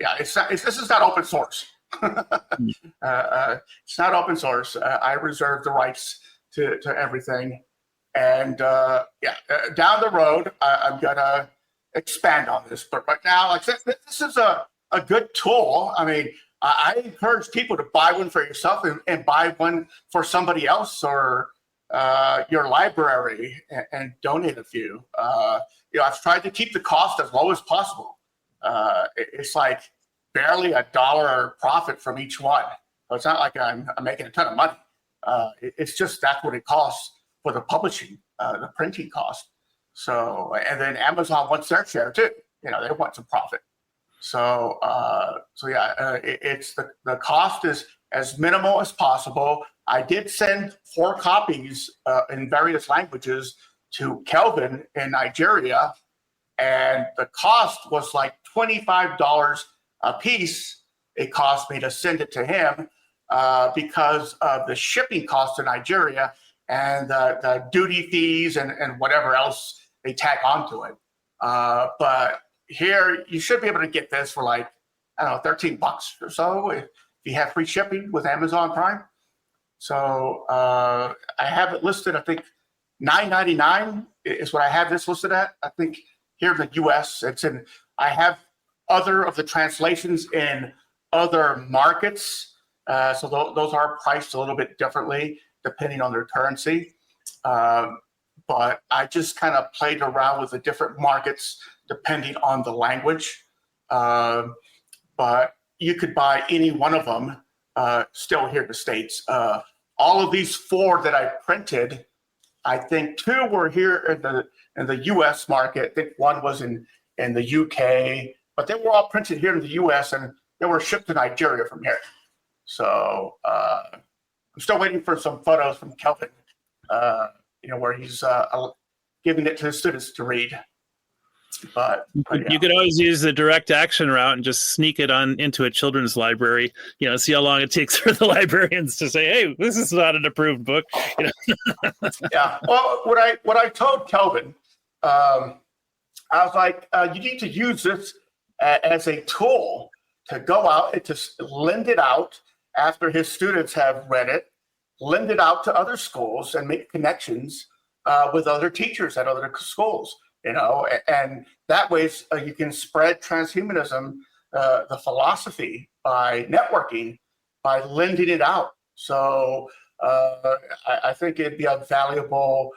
This is not open source. It's not open source. I reserve the rights to everything, and down the road I'm gonna expand on this. But right now, like this is a good tool. I mean, I encourage people to buy one for yourself and buy one for somebody else or your library and donate a few. I've tried to keep the cost as low as possible. It's like barely $1 profit from each one. So it's not like I'm making a ton of money. It's just that's what it costs for the publishing, the printing cost. So, and then Amazon wants their share too. They want some profit. So, it's the cost is as minimal as possible. I did send 4 copies in various languages to Kelvin in Nigeria, and the cost was like $25 a piece. It cost me to send it to him because of the shipping costs to Nigeria and the duty fees and whatever else they tack onto it. But here, you should be able to get this for like, I don't know, $13 or so if you have free shipping with Amazon Prime. So I have it listed, I think $9.99 is what I have this listed at. I think here in the US, I have other of the translations in other markets. So those are priced a little bit differently depending on their currency. But I just kind of played around with the different markets depending on the language. But you could buy any one of them still here in the States. All of these 4 that I printed, I think 2 were here in the U.S. market. I think 1 was in the U.K., but they were all printed here in the U.S. and they were shipped to Nigeria from here. So I'm still waiting for some photos from Kelvin, where he's giving it to his students to read. But you could always use the direct action route and just sneak it on into a children's library. See how long it takes for the librarians to say, "Hey, this is not an approved book." Yeah. Well, what I told Kelvin, I was like, you need to use this as a tool to go out and to lend it out after his students have read it, lend it out to other schools and make connections with other teachers at other schools. And that way you can spread transhumanism, the philosophy, by networking, by lending it out. So I think it'd be a valuable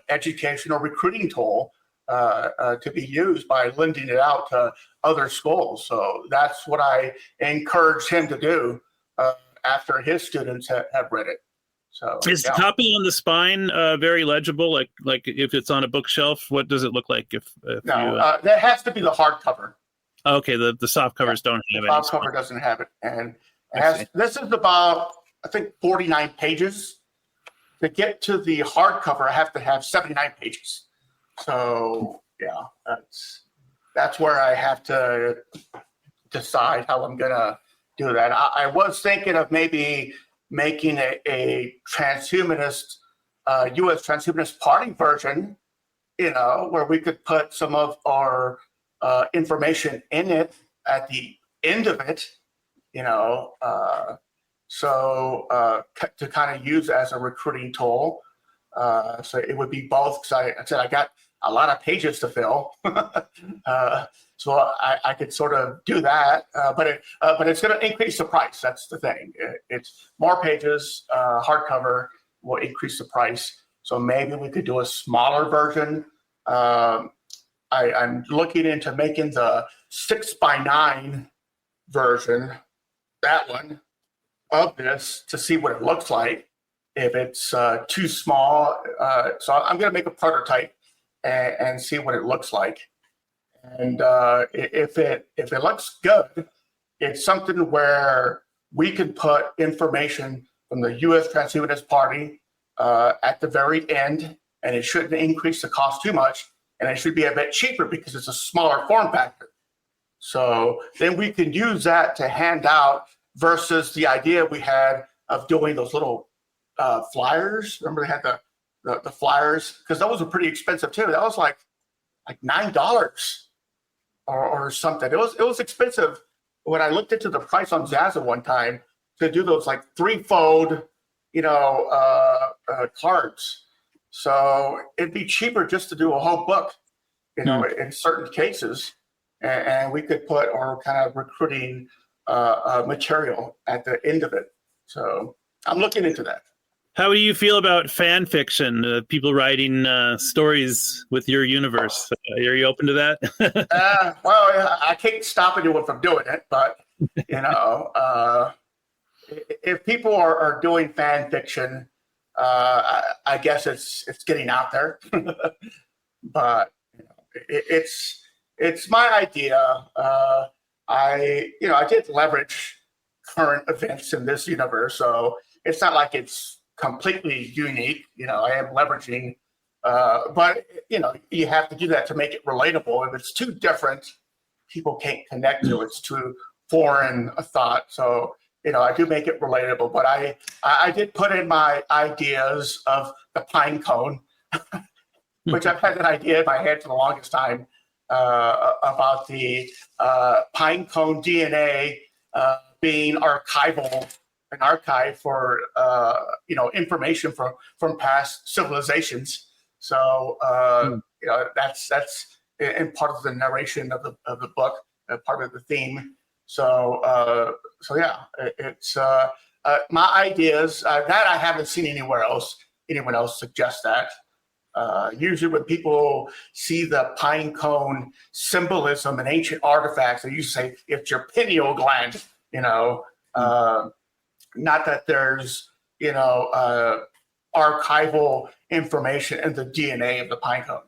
educational recruiting tool to be used by lending it out to other schools. So that's what I encourage him to do after his students have read it. So is the copy on the spine very legible? Like if it's on a bookshelf, what does it look like? If no, that has to be the hardcover. Okay, the soft covers don't have it. The soft cover doesn't have it, and this is about, I think, 49 pages. To get to the hardcover, I have to have 79 pages. So yeah, that's where I have to decide how I'm gonna do that. I was thinking of maybe making a transhumanist, U.S. Transhumanist Party version, where we could put some of our information in it at the end of it, to kind of use as a recruiting tool. So it would be both, because I said I got a lot of pages to fill. So I could sort of do that, but it's going to increase the price. That's the thing. It's more pages, hardcover will increase the price. So maybe we could do a smaller version. I'm looking into making the 6x9 version, that one, of this, to see what it looks like. If it's too small, so I'm going to make a prototype and see what it looks like. And if it looks good, it's something where we can put information from the U.S. Transhumanist Party at the very end, and it shouldn't increase the cost too much, and it should be a bit cheaper because it's a smaller form factor. So then we can use that to hand out versus the idea we had of doing those little flyers. Remember they had the flyers, because those were pretty expensive too. That was like $9 or something. It was expensive when I looked into the price on Zaza one time to do those like 3-fold, cards. So it'd be cheaper just to do a whole book, in certain cases, and we could put our kind of recruiting material at the end of it. So I'm looking into that. How do you feel about fan fiction? People writing stories with your universe? Are you open to that? Well, I can't stop anyone from doing it, but if people are doing fan fiction, I guess it's getting out there. But it's my idea. I did leverage current events in this universe, so it's not like it's completely unique. I am leveraging, but you have to do that to make it relatable. If it's too different, people can't connect to it. It's too foreign a thought. So I do make it relatable. But I did put in my ideas of the pine cone, which I've had that idea in my head for the longest time, about the pine cone DNA being an archive for information from past civilizations. So that's in part of the narration of the book. part of the theme. So it's my ideas that I haven't seen anywhere else. Anyone else suggest that? Usually when people see the pine cone symbolism in ancient artifacts, they usually say it's your pineal gland, not that there's, archival information in the DNA of the pine cone.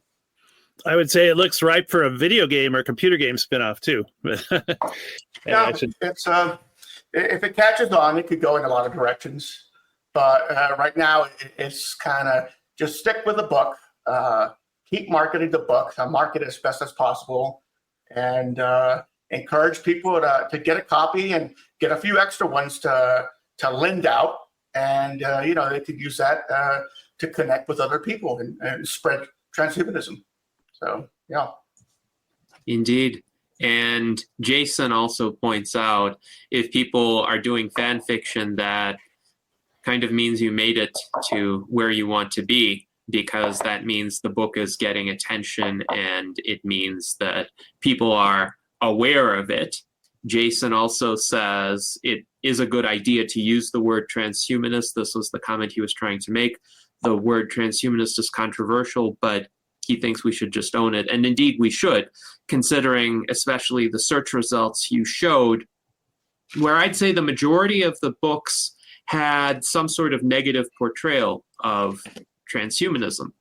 I would say it looks ripe for a video game or computer game spinoff too. Yeah, it's if it catches on, it could go in a lot of directions. But right now, it's kind of just stick with the book, keep marketing the book, market it as best as possible, and encourage people to get a copy and get a few extra ones to lend out, and they could use that to connect with other people and spread transhumanism. So yeah, indeed. And Jason also points out, if people are doing fan fiction, that kind of means you made it to where you want to be, because that means the book is getting attention and it means that people are aware of it. Jason also says it is a good idea to use the word transhumanist. This was the comment he was trying to make. The word transhumanist is controversial, but he thinks we should just own it. And indeed we should, considering especially the search results you showed, where I'd say the majority of the books had some sort of negative portrayal of transhumanism.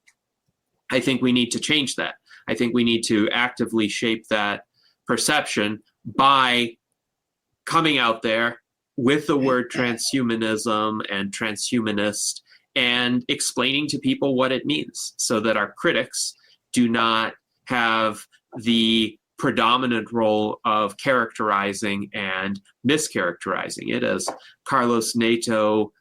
I think we need to change that. I think we need to actively shape that perception by coming out there with the word transhumanism and transhumanist and explaining to people what it means, so that our critics do not have the predominant role of characterizing and mischaracterizing it. As Carlos Neto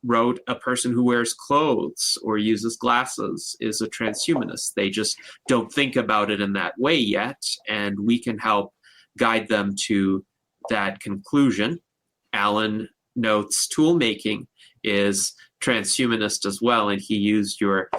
wrote, a person who wears clothes or uses glasses is a transhumanist. They just don't think about it in that way yet, and we can help guide them to that conclusion. Alan notes tool making is transhumanist as well, and he used your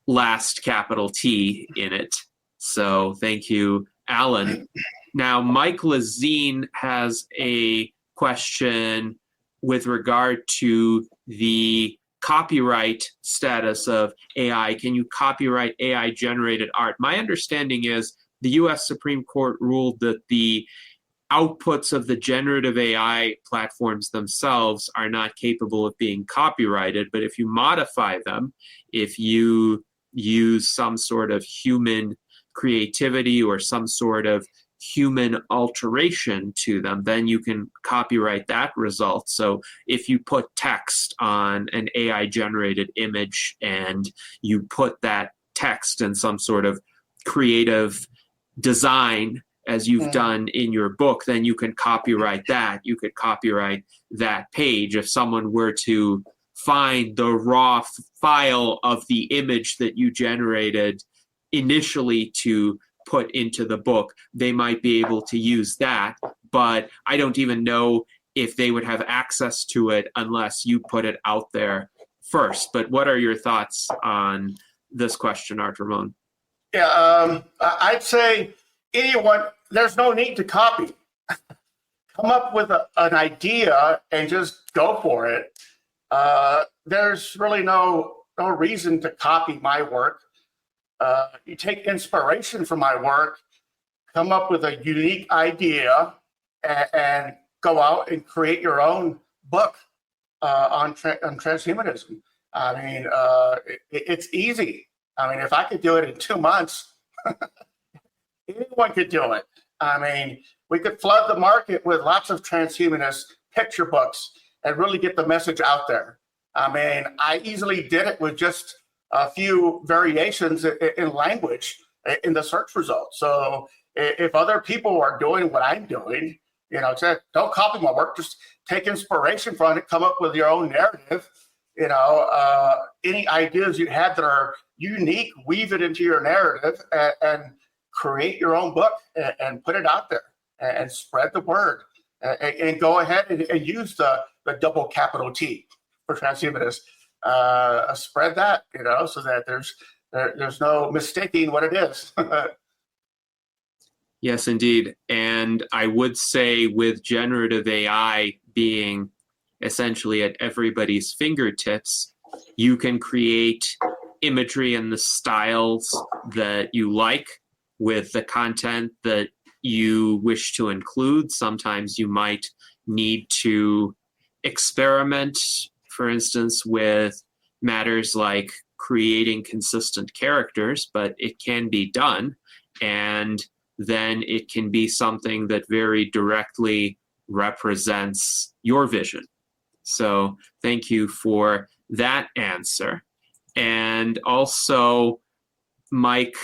last capital T in it. So thank you, Alan. Now, Mike Lazine has a question with regard to the copyright status of AI. Can you copyright AI-generated art? My understanding is the U.S. Supreme Court ruled that the outputs of the generative AI platforms themselves are not capable of being copyrighted, but if you modify them, if you use some sort of human creativity or some sort of human alteration to them, then you can copyright that result. So if you put text on an AI-generated image and you put that text in some sort of creative design, as you've done in your book, then you can copyright that. You could copyright that page. If someone were to find the raw file of the image that you generated initially to put into the book, they might be able to use that. But I don't even know if they would have access to it unless you put it out there first. But what are your thoughts on this question, Art Ramon? Yeah, I'd say anyone, there's no need to copy. Come up with an idea and just go for it. There's really no reason to copy my work. You take inspiration from my work, come up with a unique idea, and go out and create your own book on transhumanism. I mean, it's easy. I mean, if I could do it in 2 months, anyone could do it. I mean, we could flood the market with lots of transhumanist picture books and really get the message out there. I mean, I easily did it with just a few variations in language in the search results. So if other people are doing what I'm doing, don't copy my work, just take inspiration from it, come up with your own narrative. Any ideas you have that are unique, weave it into your narrative and create your own book and put it out there and spread the word and go ahead and use the double capital T for transhumanist. Spread that, so that there's no mistaking what it is. Yes, indeed. And I would say with generative AI being essentially at everybody's fingertips, you can create imagery in the styles that you like with the content that you wish to include. Sometimes you might need to experiment, for instance, with matters like creating consistent characters, but it can be done. And then it can be something that very directly represents your vision. So thank you for that answer. And also, Mike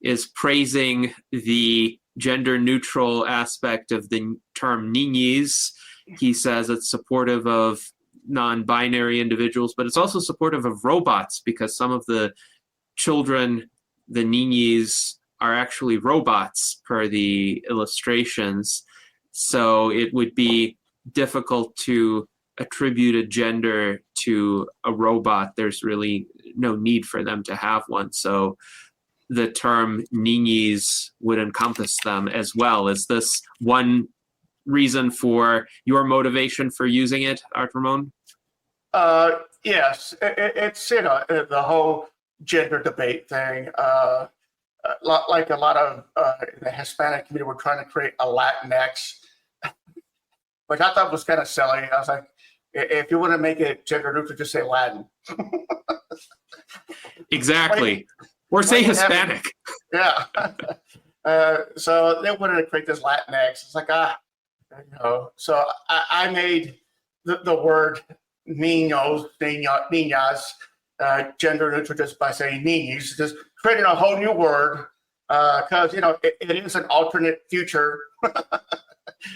is praising the gender neutral aspect of the term Niñis. He says it's supportive of non-binary individuals, but it's also supportive of robots because some of the children, the Niñis, are actually robots per the illustrations. So it would be difficult to attribute a gender to a robot. There's really no need for them to have one. So the term Niñis would encompass them as well. Is this one reason for your motivation for using it, Art Ramon? Yes, it's the whole gender debate thing. Like a lot of the Hispanic community, we're trying to create a Latinx, which I thought was kind of silly. I was like, if you want to make it gender neutral, just say Latin. Exactly. Or say Hispanic. Yeah. So they wanted to create this Latinx. It's like, So I made the word niños, niñas, gender neutral just by saying niñis, just creating a whole new word because, it is an alternate future.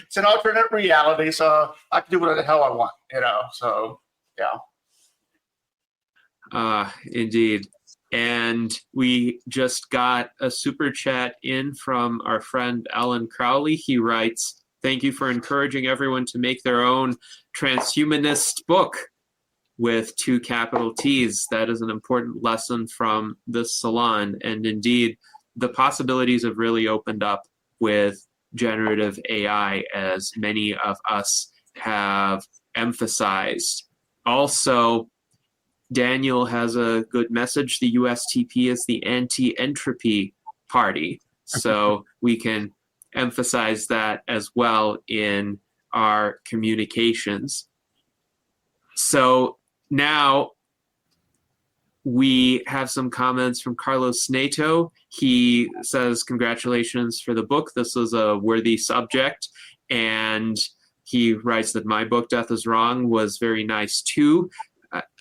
It's an alternate reality, so I can do whatever the hell I want, so yeah. Indeed. And we just got a super chat in from our friend Alan Crowley. He writes, "Thank you for encouraging everyone to make their own transhumanist book with 2 capital T's. That is an important lesson from this salon." And indeed, the possibilities have really opened up with generative AI, as many of us have emphasized. Also, Daniel has a good message. The USTP is the anti-entropy party. So we can emphasize that as well in our communications. So now we have some comments from Carlos Nato. He says, "Congratulations for the book. This was a worthy subject." And he writes that my book, Death is Wrong, was very nice too.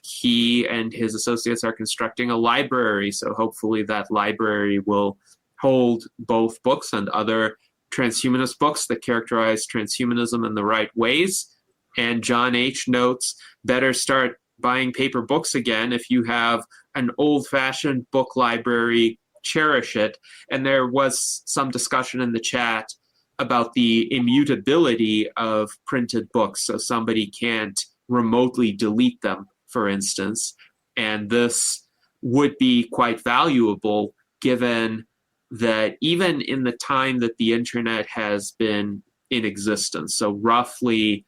He and his associates are constructing a library, so hopefully that library will hold both books and other transhumanist books that characterize transhumanism in the right ways. And John H. notes, better start buying paper books again. If you have an old-fashioned book library, cherish it. And there was some discussion in the chat about the immutability of printed books, so somebody can't remotely delete them, for instance. And this would be quite valuable given that even in the time that the internet has been in existence, so roughly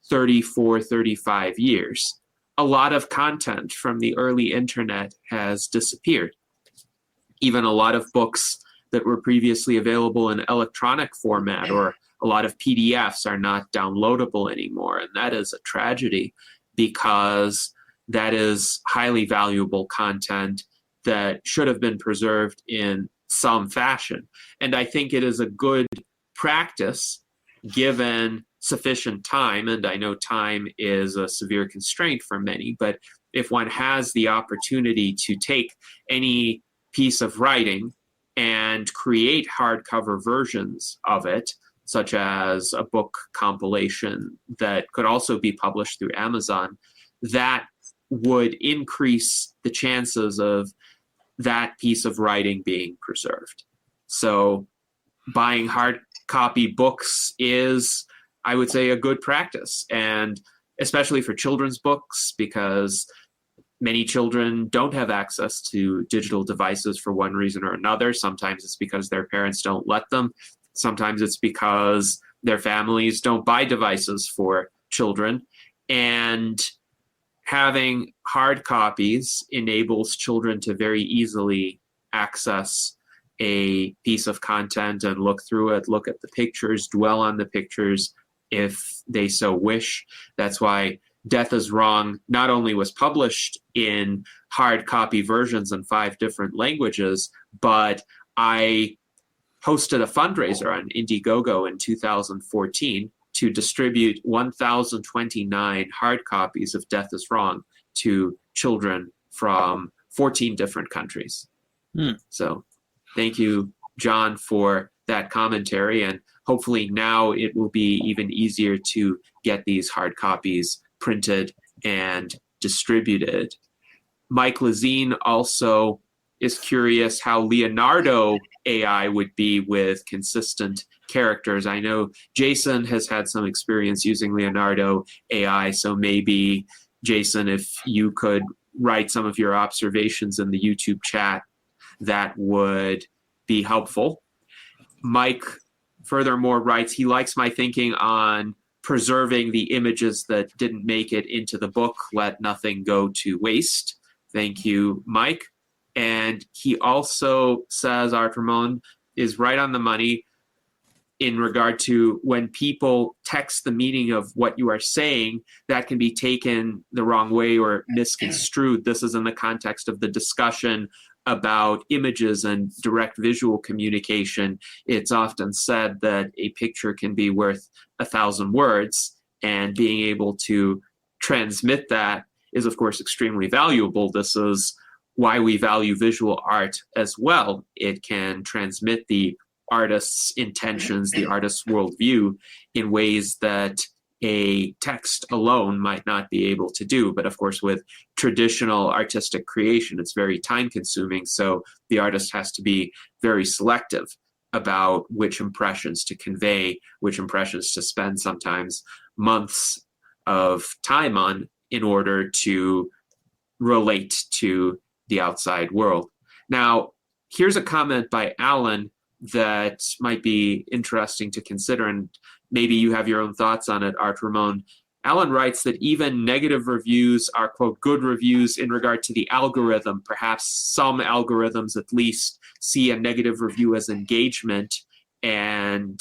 34, 35 years, a lot of content from the early internet has disappeared. Even a lot of books that were previously available in electronic format or a lot of PDFs are not downloadable anymore. And that is a tragedy because that is highly valuable content that should have been preserved in some fashion. And I think it is a good practice given sufficient time, and I know time is a severe constraint for many, but if one has the opportunity to take any piece of writing and create hardcover versions of it, such as a book compilation that could also be published through Amazon, that would increase the chances of that piece of writing being preserved. So buying hard copy books is, I would say, a good practice, and especially for children's books, because many children don't have access to digital devices for one reason or another. Sometimes it's because their parents don't let them. Sometimes it's because their families don't buy devices for children. And having hard copies enables children to very easily access a piece of content and look through it, look at the pictures, dwell on the pictures if they so wish. That's why Death is Wrong not only was published in hard copy versions in 5 different languages, but I hosted a fundraiser on Indiegogo in 2014 to distribute 1,029 hard copies of Death is Wrong to children from 14 different countries. So thank you, John, for that commentary. And hopefully now it will be even easier to get these hard copies printed and distributed. Mike Lazine also is curious how Leonardo AI would be with consistent characters. I know Jason has had some experience using Leonardo AI, so maybe, Jason, if you could write some of your observations in the YouTube chat, that would be helpful. Mike furthermore writes, he likes my thinking on preserving the images that didn't make it into the book. Let nothing go to waste. Thank you, Mike. And he also says Art Ramon is right on the money in regard to when people text the meaning of what you are saying, that can be taken the wrong way or misconstrued. This is in the context of the discussion about images and direct visual communication. It's often said that a picture can be worth 1,000 words, and being able to transmit that is, of course, extremely valuable. This is why we value visual art as well. It can transmit the artist's intentions, the artist's worldview in ways that a text alone might not be able to do. But of course, with traditional artistic creation, it's very time consuming. So the artist has to be very selective about which impressions to convey, which impressions to spend sometimes months of time on in order to relate to the outside world. Now, here's a comment by Alan that might be interesting to consider, and maybe you have your own thoughts on it, Art Ramon. Alan writes that even negative reviews are, quote, good reviews in regard to the algorithm. Perhaps some algorithms at least see a negative review as engagement and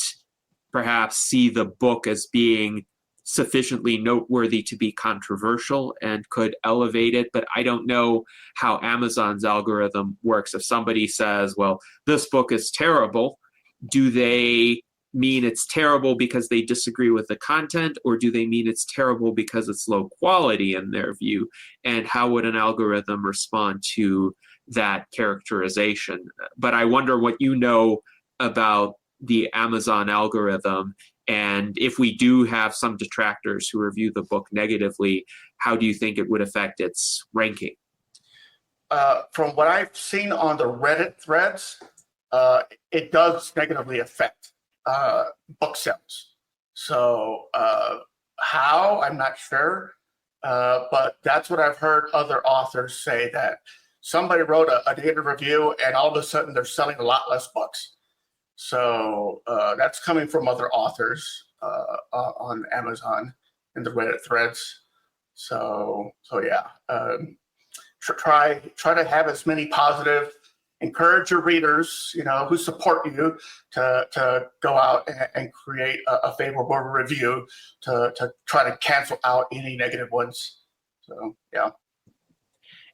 perhaps see the book as being sufficiently noteworthy to be controversial and could elevate it. But I don't know how Amazon's algorithm works. If somebody says, well, this book is terrible, do they mean it's terrible because they disagree with the content, or do they mean it's terrible because it's low quality in their view? And how would an algorithm respond to that characterization? But I wonder what you know about the Amazon algorithm, and if we do have some detractors who review the book negatively, how do you think it would affect its ranking? From what I've seen on the Reddit threads, it does negatively affect book sales. So how, I'm not sure, but that's what I've heard other authors say, that somebody wrote a negative review and all of a sudden they're selling a lot less books. So that's coming from other authors on Amazon in the Reddit threads. So yeah, try to have as many positive, encourage your readers, who support you to go out and create a favorable review to try to cancel out any negative ones. So yeah.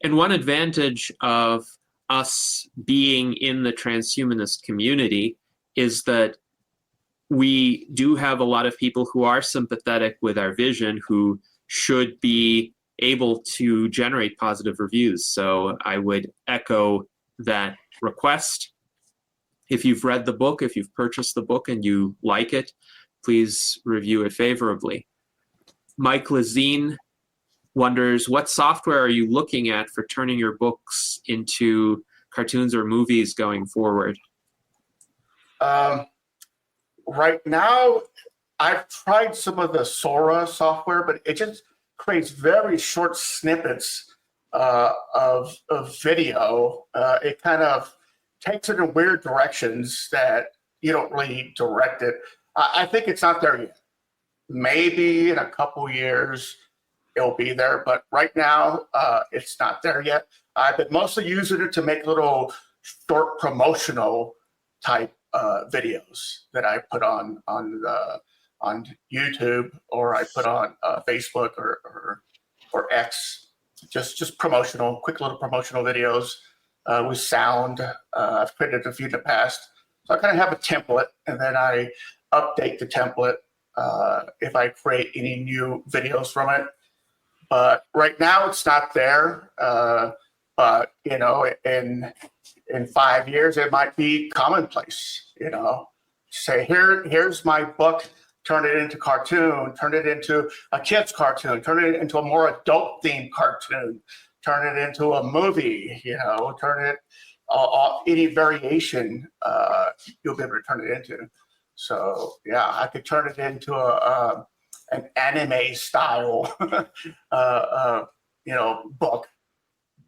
And one advantage of us being in the transhumanist community is that we do have a lot of people who are sympathetic with our vision, who should be able to generate positive reviews. So I would echo that request. If you've read the book, if you've purchased the book and you like it, please review it favorably. Mike Lazine wonders, what software are you looking at for turning your books into cartoons or movies going forward? Right now, I've tried some of the Sora software, but it just creates very short snippets of video. It kind of takes it in weird directions that you don't really direct it. I think it's not there yet. Maybe in a couple years it'll be there, but right now it's not there yet. I've been mostly using it to make little short promotional type videos that I put on YouTube, or I put on Facebook or X. Just promotional, quick little promotional videos with sound. I've created a few in the past, so I kind of have a template, and then I update the template if I create any new videos from it. But right now it's not there. But you know, in 5 years it might be commonplace. You know, say here's my book. Turn it into cartoon. Turn it into a kid's cartoon. Turn it into a more adult themed cartoon. Turn it into a movie. You know, turn it any variation you'll be able to turn it into. So yeah, I could turn it into an anime style, book.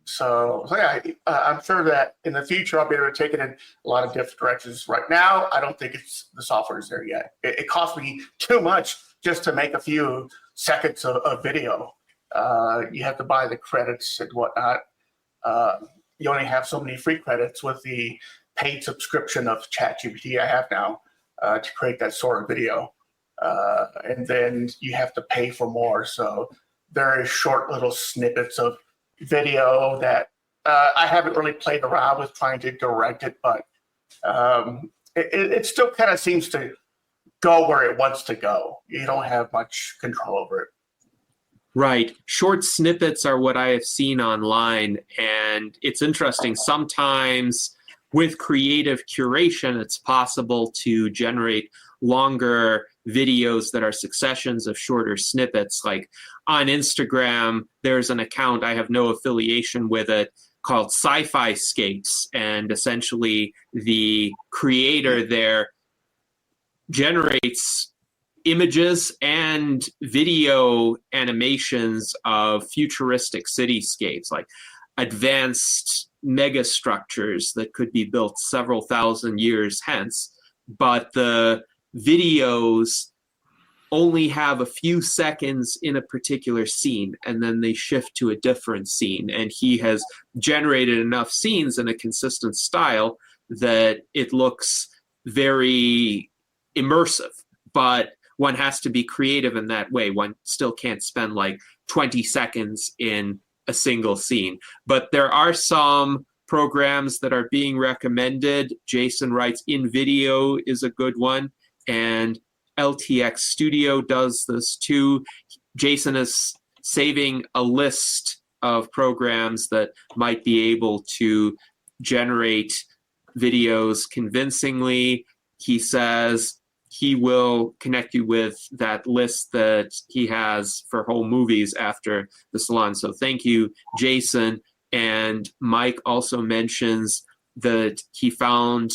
So yeah, I'm sure that in the future I'll be able to take it in a lot of different directions. Right now, I don't think the software is there yet. It costs me too much just to make a few seconds of video. You have to buy the credits and whatnot. You only have so many free credits with the paid subscription of ChatGPT I have now to create that sort of video. And then you have to pay for more. So very short little snippets of video that I haven't really played around with trying to direct it, but it still kind of seems to go where it wants to go. You don't have much control over it. Right. Short snippets are what I have seen online, and it's interesting. Sometimes with creative curation, it's possible to generate longer videos that are successions of shorter snippets. Like on Instagram, there's an account, I have no affiliation with it, called Sci-Fi Scapes, and essentially the creator there generates images and video animations of futuristic cityscapes, like advanced megastructures that could be built several thousand years hence, but the videos only have a few seconds in a particular scene, and then they shift to a different scene. And he has generated enough scenes in a consistent style that it looks very immersive. But one has to be creative in that way. One still can't spend like 20 seconds in a single scene. But there are some programs that are being recommended. Jason writes InVideo is a good one, and LTX Studio does this too. Jason is saving a list of programs that might be able to generate videos convincingly. He says he will connect you with that list that he has for whole movies after the salon. So thank you, Jason. And Mike also mentions that he found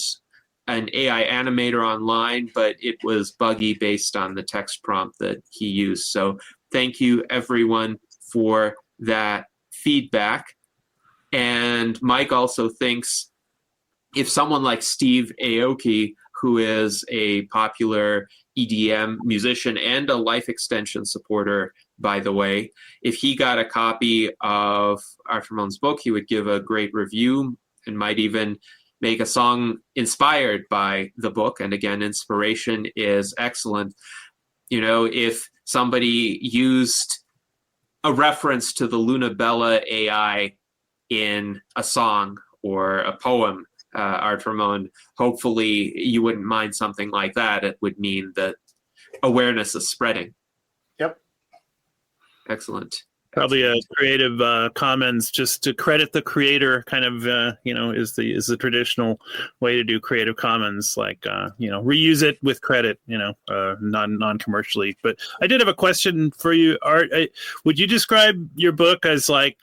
an AI animator online, but it was buggy based on the text prompt that he used. So thank you, everyone, for that feedback. And Mike also thinks if someone like Steve Aoki, who is a popular EDM musician and a life extension supporter, by the way, if he got a copy of Art Ramon's book, he would give a great review and might even make a song inspired by the book. And again, inspiration is excellent. You know, if somebody used a reference to the Luna Bella AI in a song or a poem, Art Ramon, hopefully you wouldn't mind something like that. It would mean that awareness is spreading. Yep. Excellent. Probably a Creative Commons, just to credit the creator, kind of, is the traditional way to do Creative Commons, like, reuse it with credit, non-commercially. But I did have a question for you, Art. Would you describe your book as like,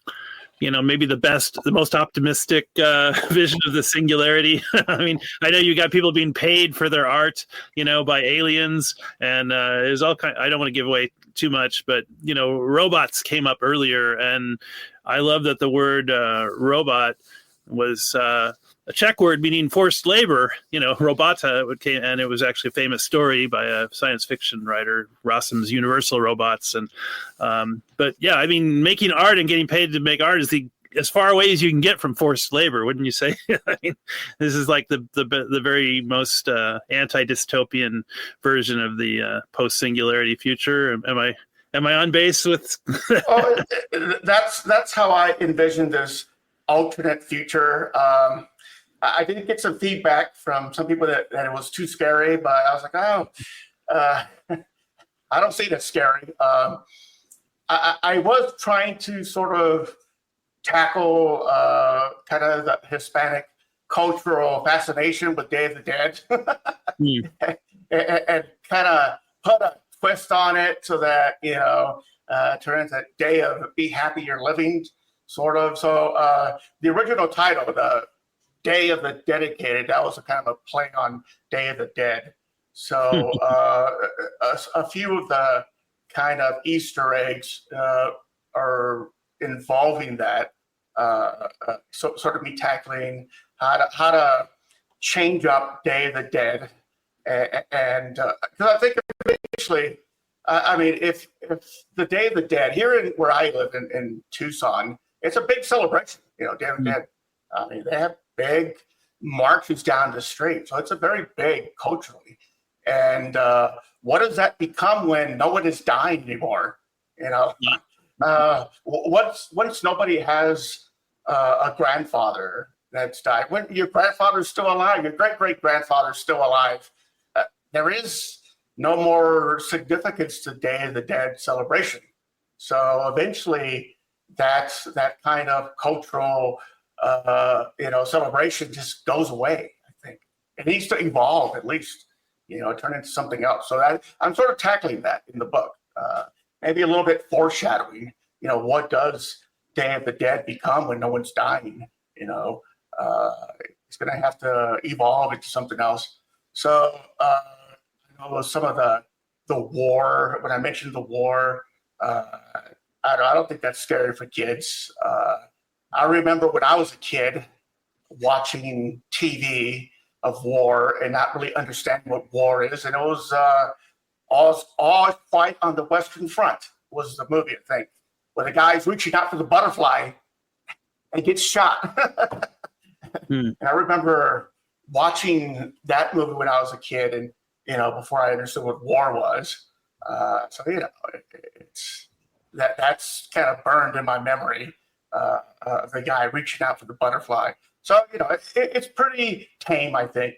maybe the most optimistic vision of the singularity? I mean, I know you got people being paid for their art, by aliens, and there's all kind. I don't want to give away too much, but robots came up earlier, and I love that the word robot was a Czech word meaning forced labor, robota, and it was actually a famous story by a science fiction writer, Rossum's Universal Robots. And but yeah, I mean, making art and getting paid to make art is as far away as you can get from forced labor, wouldn't you say? I mean, this is like the very most anti-dystopian version of the post-singularity future. Am I on base with? Oh, that's how I envision this alternate future. I did get some feedback from some people that it was too scary, but I was like, I don't see that scary. I was trying to sort of tackle kind of the Hispanic cultural fascination with Day of the Dead and kind of put a twist on it so that, turns a day of be happy you're living, sort of. So the original title, the Day of the Dedicated, that was a kind of a play on Day of the Dead. So a few of the kind of Easter eggs are involving that. So sort of me tackling how to change up Day of the Dead, and because I think eventually, I mean, if the Day of the Dead here where I live in Tucson, it's a big celebration. Day of the Dead. I mean, they have big marches down the street, so it's a very big culturally. And what does that become when no one is dying anymore? Once nobody has a grandfather that's died, when your grandfather's still alive, your great-great-grandfather's still alive, there is no more significance to Day of the Dead celebration. So eventually that kind of cultural celebration just goes away, I think. It needs to evolve at least, turn into something else. So I'm sort of tackling that in the book. Maybe a little bit foreshadowing, what does Day of the Dead become when no one's dying? It's going to have to evolve into something else. So some of the war, when I mentioned the war, I don't think that's scary for kids. I remember when I was a kid watching TV of war and not really understanding what war is. And it was All Quiet on the Western Front was the movie, I think, where the guy's reaching out for the butterfly and gets shot. And I remember watching that movie when I was a kid and, before I understood what war was. That's kind of burned in my memory, the guy reaching out for the butterfly. So, it's pretty tame, I think,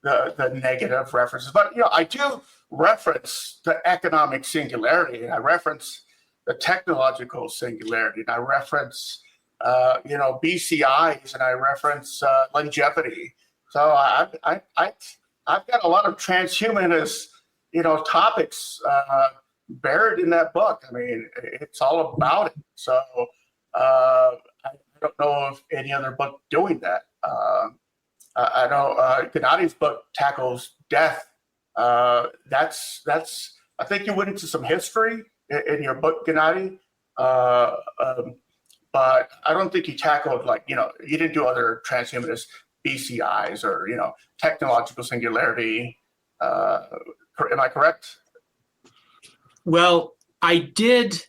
the negative references. But, I do reference the economic singularity, and I reference the technological singularity, and I reference, BCIs, and I reference longevity. So I've got a lot of transhumanist, topics buried in that book. I mean, it's all about it. So I don't know of any other book doing that. I know Gennadi's book tackles death. That's. I think you went into some history in your book, Gennadi, but I don't think you tackled you didn't do other transhumanist BCIs or technological singularity. Am I correct? Well, I did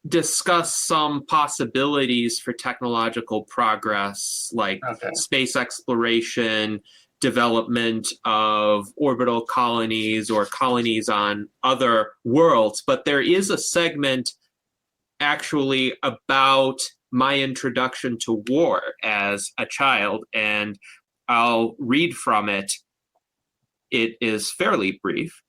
discuss some possibilities for technological progress, like space exploration, development of orbital colonies or colonies on other worlds. But there is a segment actually about my introduction to war as a child, and I'll read from it. It is fairly brief.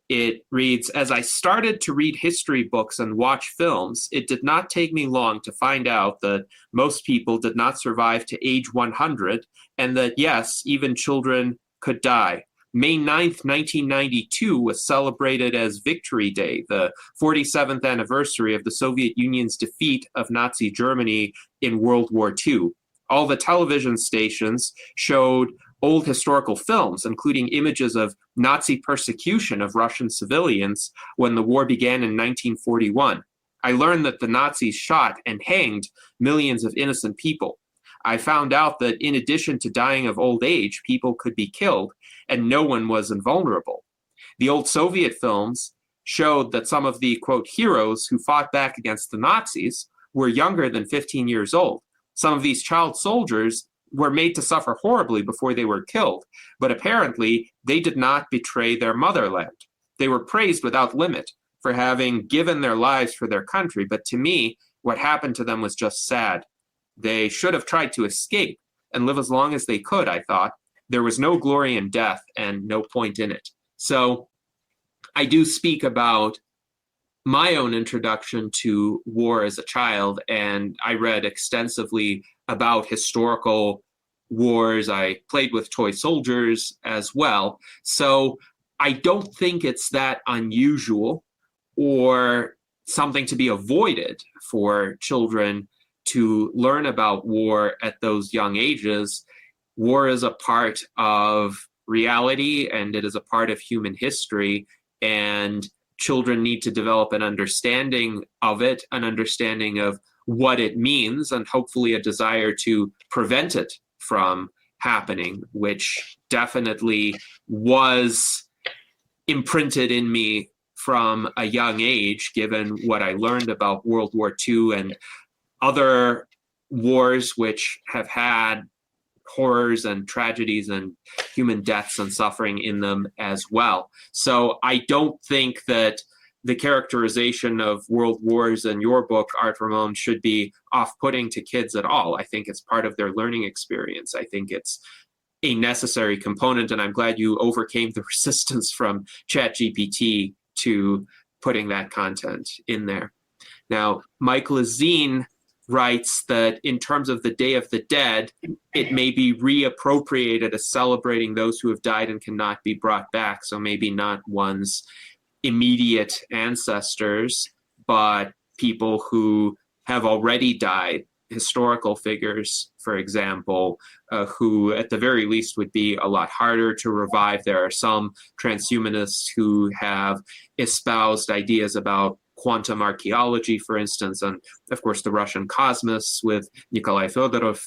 It reads, "As I started to read history books and watch films, it did not take me long to find out that most people did not survive to age 100, and that, yes, even children could die. May 9th, 1992 was celebrated as Victory Day, the 47th anniversary of the Soviet Union's defeat of Nazi Germany in World War II. All the television stations showed old historical films, including images of Nazi persecution of Russian civilians when the war began in 1941. I learned that the Nazis shot and hanged millions of innocent people. I found out that in addition to dying of old age, people could be killed, and no one was invulnerable. The old Soviet films showed that some of the, quote, heroes who fought back against the Nazis were younger than 15 years old. Some of these child soldiers were made to suffer horribly before they were killed, but apparently they did not betray their motherland. They were praised without limit for having given their lives for their country, but to me, what happened to them was just sad. They should have tried to escape and live as long as they could, I thought. There was no glory in death and no point in it. So I do speak about my own introduction to war as a child, and I read extensively about historical wars. I played with toy soldiers as well. So I don't think it's that unusual or something to be avoided for children to learn about war at those young ages. War is a part of reality, and it is a part of human history, and children need to develop an understanding of it, an understanding of what it means, and hopefully a desire to prevent it from happening, which definitely was imprinted in me from a young age, given what I learned about World War II and other wars which have had horrors and tragedies and human deaths and suffering in them as well. So I don't think that the characterization of world wars in your book, Art Ramon, should be off-putting to kids at all. I think it's part of their learning experience. I think it's a necessary component, and I'm glad you overcame the resistance from ChatGPT to putting that content in there. Now, Mike Lazine writes that in terms of the Day of the Dead, it may be reappropriated as celebrating those who have died and cannot be brought back. So maybe not one's immediate ancestors, but people who have already died, historical figures, for example, who at the very least would be a lot harder to revive. There are some transhumanists who have espoused ideas about quantum archaeology, for instance, and of course the Russian cosmos with Nikolai Fyodorov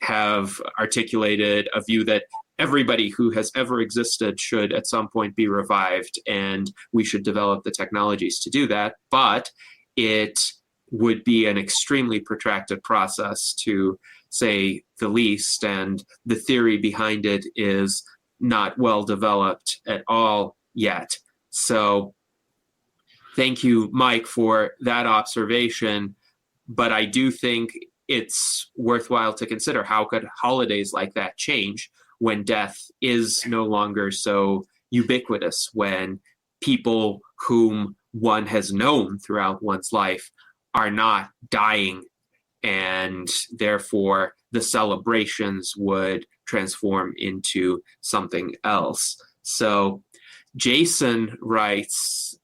have articulated a view that everybody who has ever existed should at some point be revived, and we should develop the technologies to do that. But it would be an extremely protracted process, to say the least, and the theory behind it is not well developed at all yet. So thank you, Mike, for that observation. But I do think it's worthwhile to consider how could holidays like that change when death is no longer so ubiquitous, when people whom one has known throughout one's life are not dying, and therefore the celebrations would transform into something else. So Jason writes,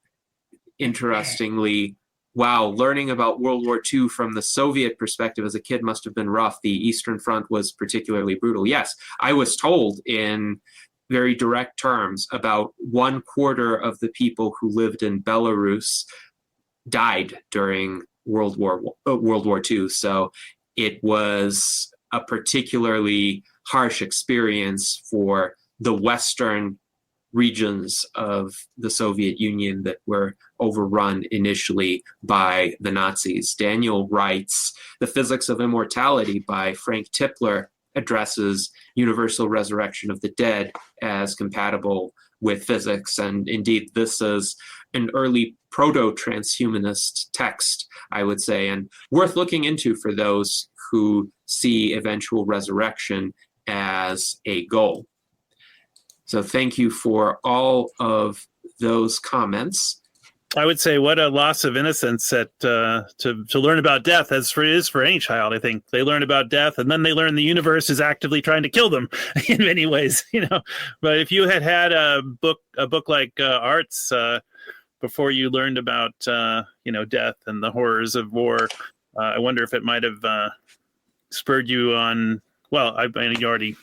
interestingly, wow, learning about World War II from the Soviet perspective as a kid must have been rough. The Eastern Front was particularly brutal. Yes, I was told in very direct terms about 1/4 of the people who lived in Belarus died during World War II. So it was a particularly harsh experience for the Western regions of the Soviet Union that were overrun initially by the Nazis. Daniel writes, The Physics of Immortality by Frank Tipler addresses universal resurrection of the dead as compatible with physics. And indeed, this is an early proto-transhumanist text, I would say, and worth looking into for those who see eventual resurrection as a goal. So thank you for all of those comments. I would say what a loss of innocence that to learn about death as it is for any child. I think they learn about death, and then they learn the universe is actively trying to kill them in many ways. But if you had had a book like Art's before you learned about death and the horrors of war, I wonder if it might have spurred you on. Well, I mean, you already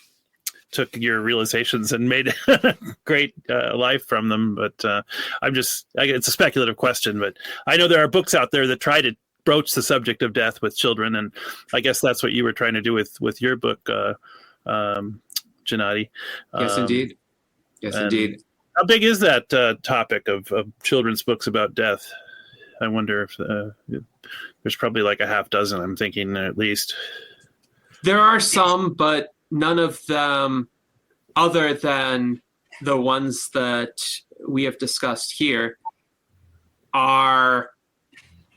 took your realizations and made a great life from them. But it's a speculative question, but I know there are books out there that try to broach the subject of death with children, and I guess that's what you were trying to do with your book, Gennady. Yes, indeed. Yes, indeed. How big is that topic of children's books about death? I wonder if there's probably like a half dozen, I'm thinking, at least. There are some, but none of them, other than the ones that we have discussed here, are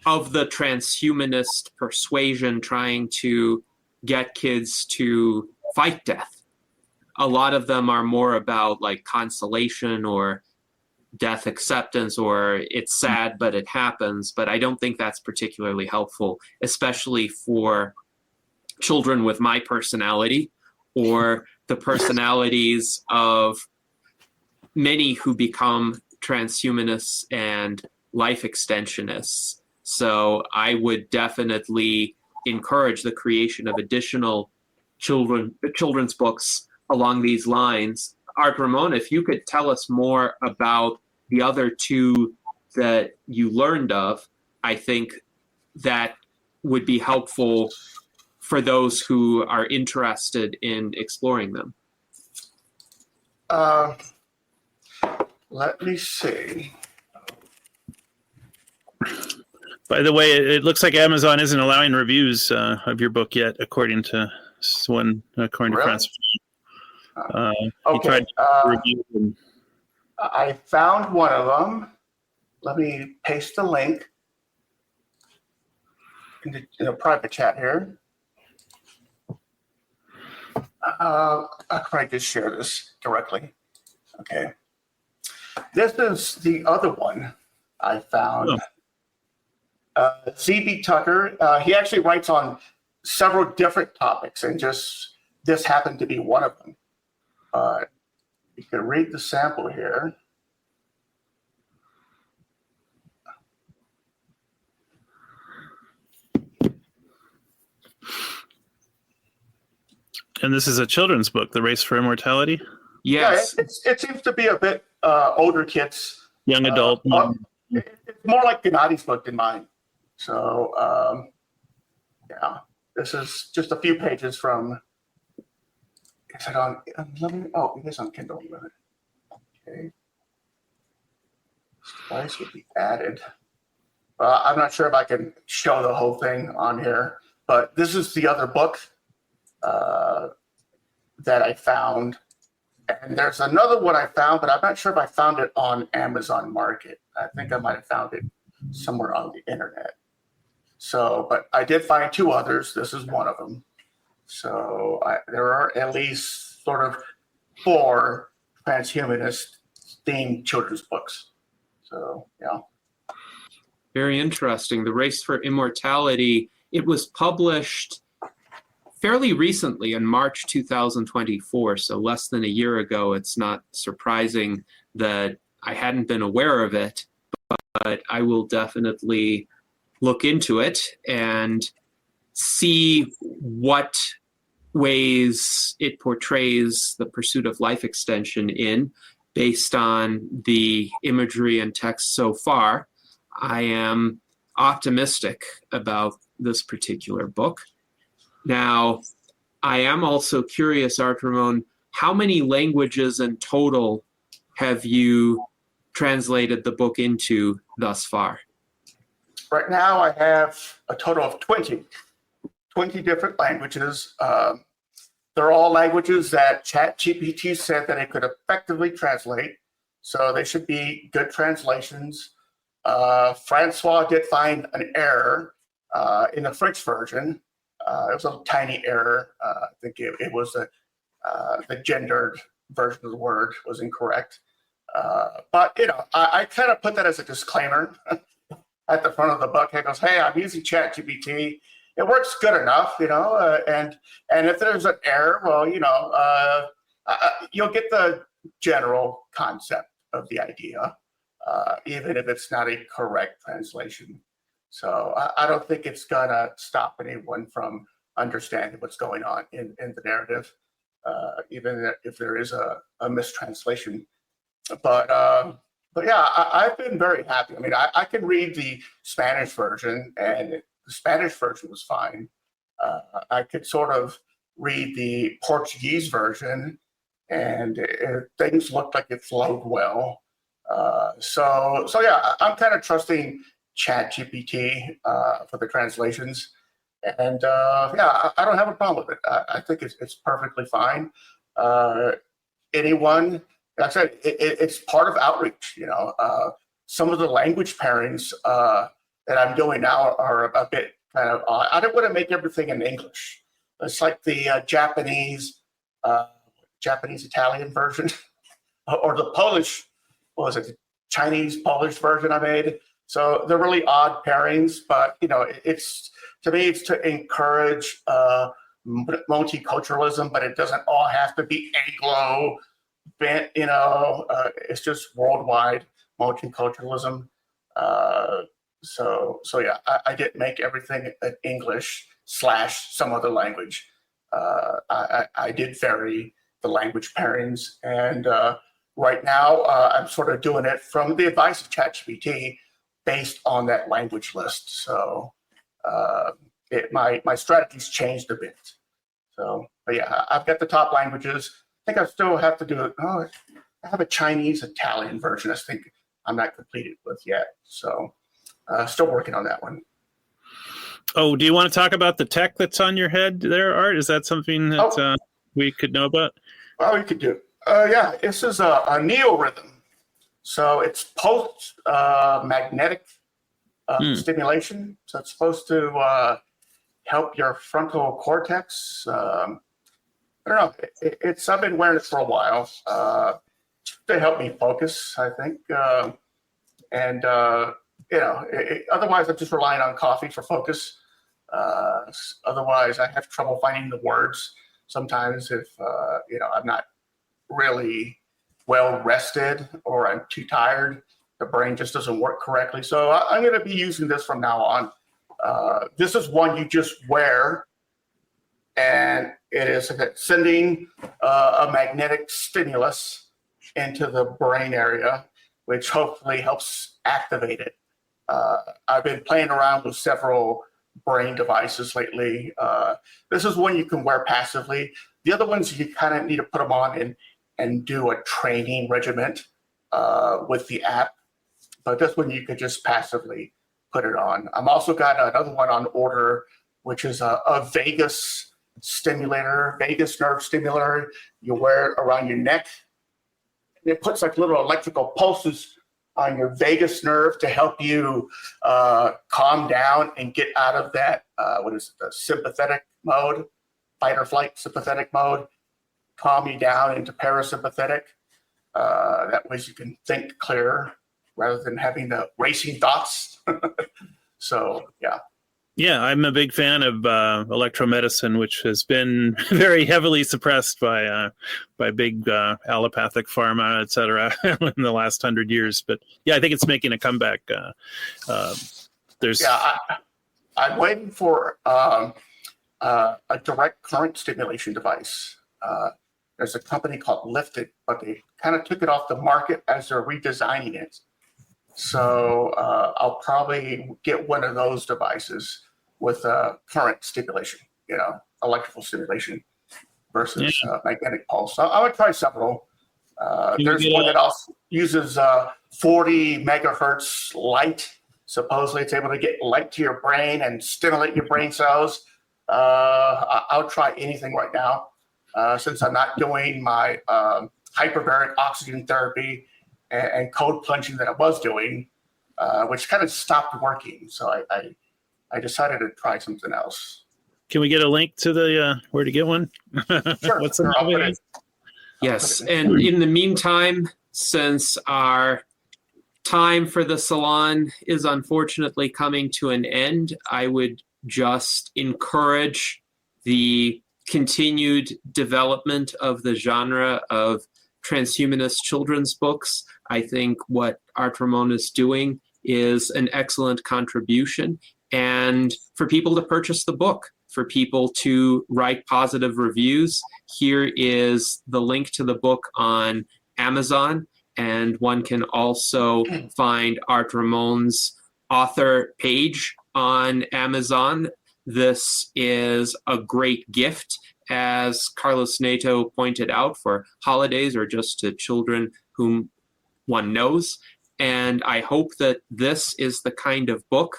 of the transhumanist persuasion trying to get kids to fight death. A lot of them are more about like consolation or death acceptance, or it's sad but it happens, but I don't think that's particularly helpful, especially for children with my personality or the personalities of many who become transhumanists and life extensionists. So I would definitely encourage the creation of additional children's books along these lines. Art Ramon, if you could tell us more about the other two that you learned of, I think that would be helpful for those who are interested in exploring them. Let me see. By the way, it looks like Amazon isn't allowing reviews of your book yet, according to Really? France. He Okay. tried to review them. I found one of them. Let me paste the link in the private chat here. I'll probably just share this directly. Okay. This is the other one I found. Z.B. Tucker, he actually writes on several different topics, and just this happened to be one of them. You can read the sample here. And this is a children's book, The Race for Immortality? Yes. Yeah, it seems to be a bit older kids. Young adult. It's more like Gennady's book than mine. So, yeah, this is just a few pages from, is it on, it is on Kindle. Okay. Slice would be added. I'm not sure if I can show the whole thing on here, but this is the other book that I found. And there's another one I found, but I'm not sure if I found it on Amazon Market. I think I might have found it somewhere on the internet. So, but I did find two others. This is one of them. So there are at least sort of 4 transhumanist themed children's books. So, yeah. Very interesting. The Race for Immortality, it was published fairly recently in March 2024, so less than a year ago. It's not surprising that I hadn't been aware of it, but I will definitely look into it and see what ways it portrays the pursuit of life extension in, based on the imagery and text so far. I am optimistic about this particular book. Now, I am also curious, Art Ramon, how many languages in total have you translated the book into thus far? Right now, I have a total of 20 different languages. They're all languages that ChatGPT said that it could effectively translate, so they should be good translations. Francois did find an error in the French version. It was a tiny error. I think it was the gendered version of the word was incorrect. But, I kind of put that as a disclaimer at the front of the book. It goes, hey, I'm using ChatGPT. It works good enough, and if there's an error, well, you'll get the general concept of the idea, even if it's not a correct translation. So I don't think it's gonna stop anyone from understanding what's going on in the narrative, even if there is a mistranslation. But yeah, I've been very happy. I mean, I can read the Spanish version, and the Spanish version was fine. I could sort of read the Portuguese version, and things looked like it flowed well. So yeah, I'm kind of trusting ChatGPT for the translations, and yeah, I don't have a problem with it. I think it's perfectly fine. Anyone, like I said, it's part of outreach. Some of the language pairings that I'm doing now are a bit kind of odd. I don't want to make everything in English. It's like the Japanese Italian version, or the Polish, what was it, the Chinese Polish version I made. So they're really odd pairings, but it's, to me, it's to encourage multiculturalism, but it doesn't all have to be Anglo. It's just worldwide multiculturalism. So yeah, I didn't make everything in English / some other language. I did vary the language pairings, and right now I'm sort of doing it from the advice of ChatGPT based on that language list. So my strategy's changed a bit. So, but yeah, I've got the top languages. I think I still have to do it. Oh, I have a Chinese Italian version. I think I'm not completed with yet. So, still working on that one. Oh, do you want to talk about the tech that's on your head there, Art? Is that something that we could know about? Well, we could do. Yeah, this is a neorhythm. So it's post magnetic stimulation. So it's supposed to help your frontal cortex. I don't know. I've been wearing it for a while to help me focus, I think. Otherwise I'm just relying on coffee for focus. Otherwise I have trouble finding the words sometimes if, I'm not really well rested or I'm too tired. The brain just doesn't work correctly. So I'm going to be using this from now on. This is one you just wear, and it is sending a magnetic stimulus into the brain area, which hopefully helps activate it. I've been playing around with several brain devices lately. This is one you can wear passively. The other ones you kind of need to put them on and do a training regimen with the app. But this one you could just passively put it on. I'm also got another one on order, which is a vagus nerve stimulator. You wear it around your neck. And it puts like little electrical pulses on your vagus nerve to help you calm down and get out of that, the sympathetic mode, fight or flight sympathetic mode, calm you down into parasympathetic. That way you can think clearer rather than having the racing thoughts. So, yeah. Yeah, I'm a big fan of electromedicine, which has been very heavily suppressed by big allopathic pharma, et cetera, in the last 100 years. But yeah, I think it's making a comeback. I'm waiting for a direct current stimulation device. There's a company called Lifted, but they kind of took it off the market as they're redesigning it. So I'll probably get one of those devices with current stimulation, electrical stimulation versus magnetic pulse. So I would try several. There's one that also uses 40 megahertz light. Supposedly it's able to get light to your brain and stimulate your brain cells. I'll try anything right now since I'm not doing my hyperbaric oxygen therapy and code plunging that I was doing, which kind of stopped working. So I decided to try something else. Can we get a link to the where to get one? Sure. What's the name? Yes, and in the meantime, since our time for the salon is unfortunately coming to an end, I would just encourage the continued development of the genre of transhumanist children's books. I think what Art Ramon is doing is an excellent contribution, and for people to purchase the book, for people to write positive reviews. Here is the link to the book on Amazon, and one can also find Art Ramon's author page on Amazon. This is a great gift, as Carlos Neto pointed out, for holidays or just to children whom one knows. And I hope that this is the kind of book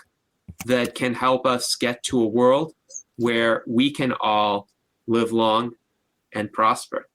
that can help us get to a world where we can all live long and prosper.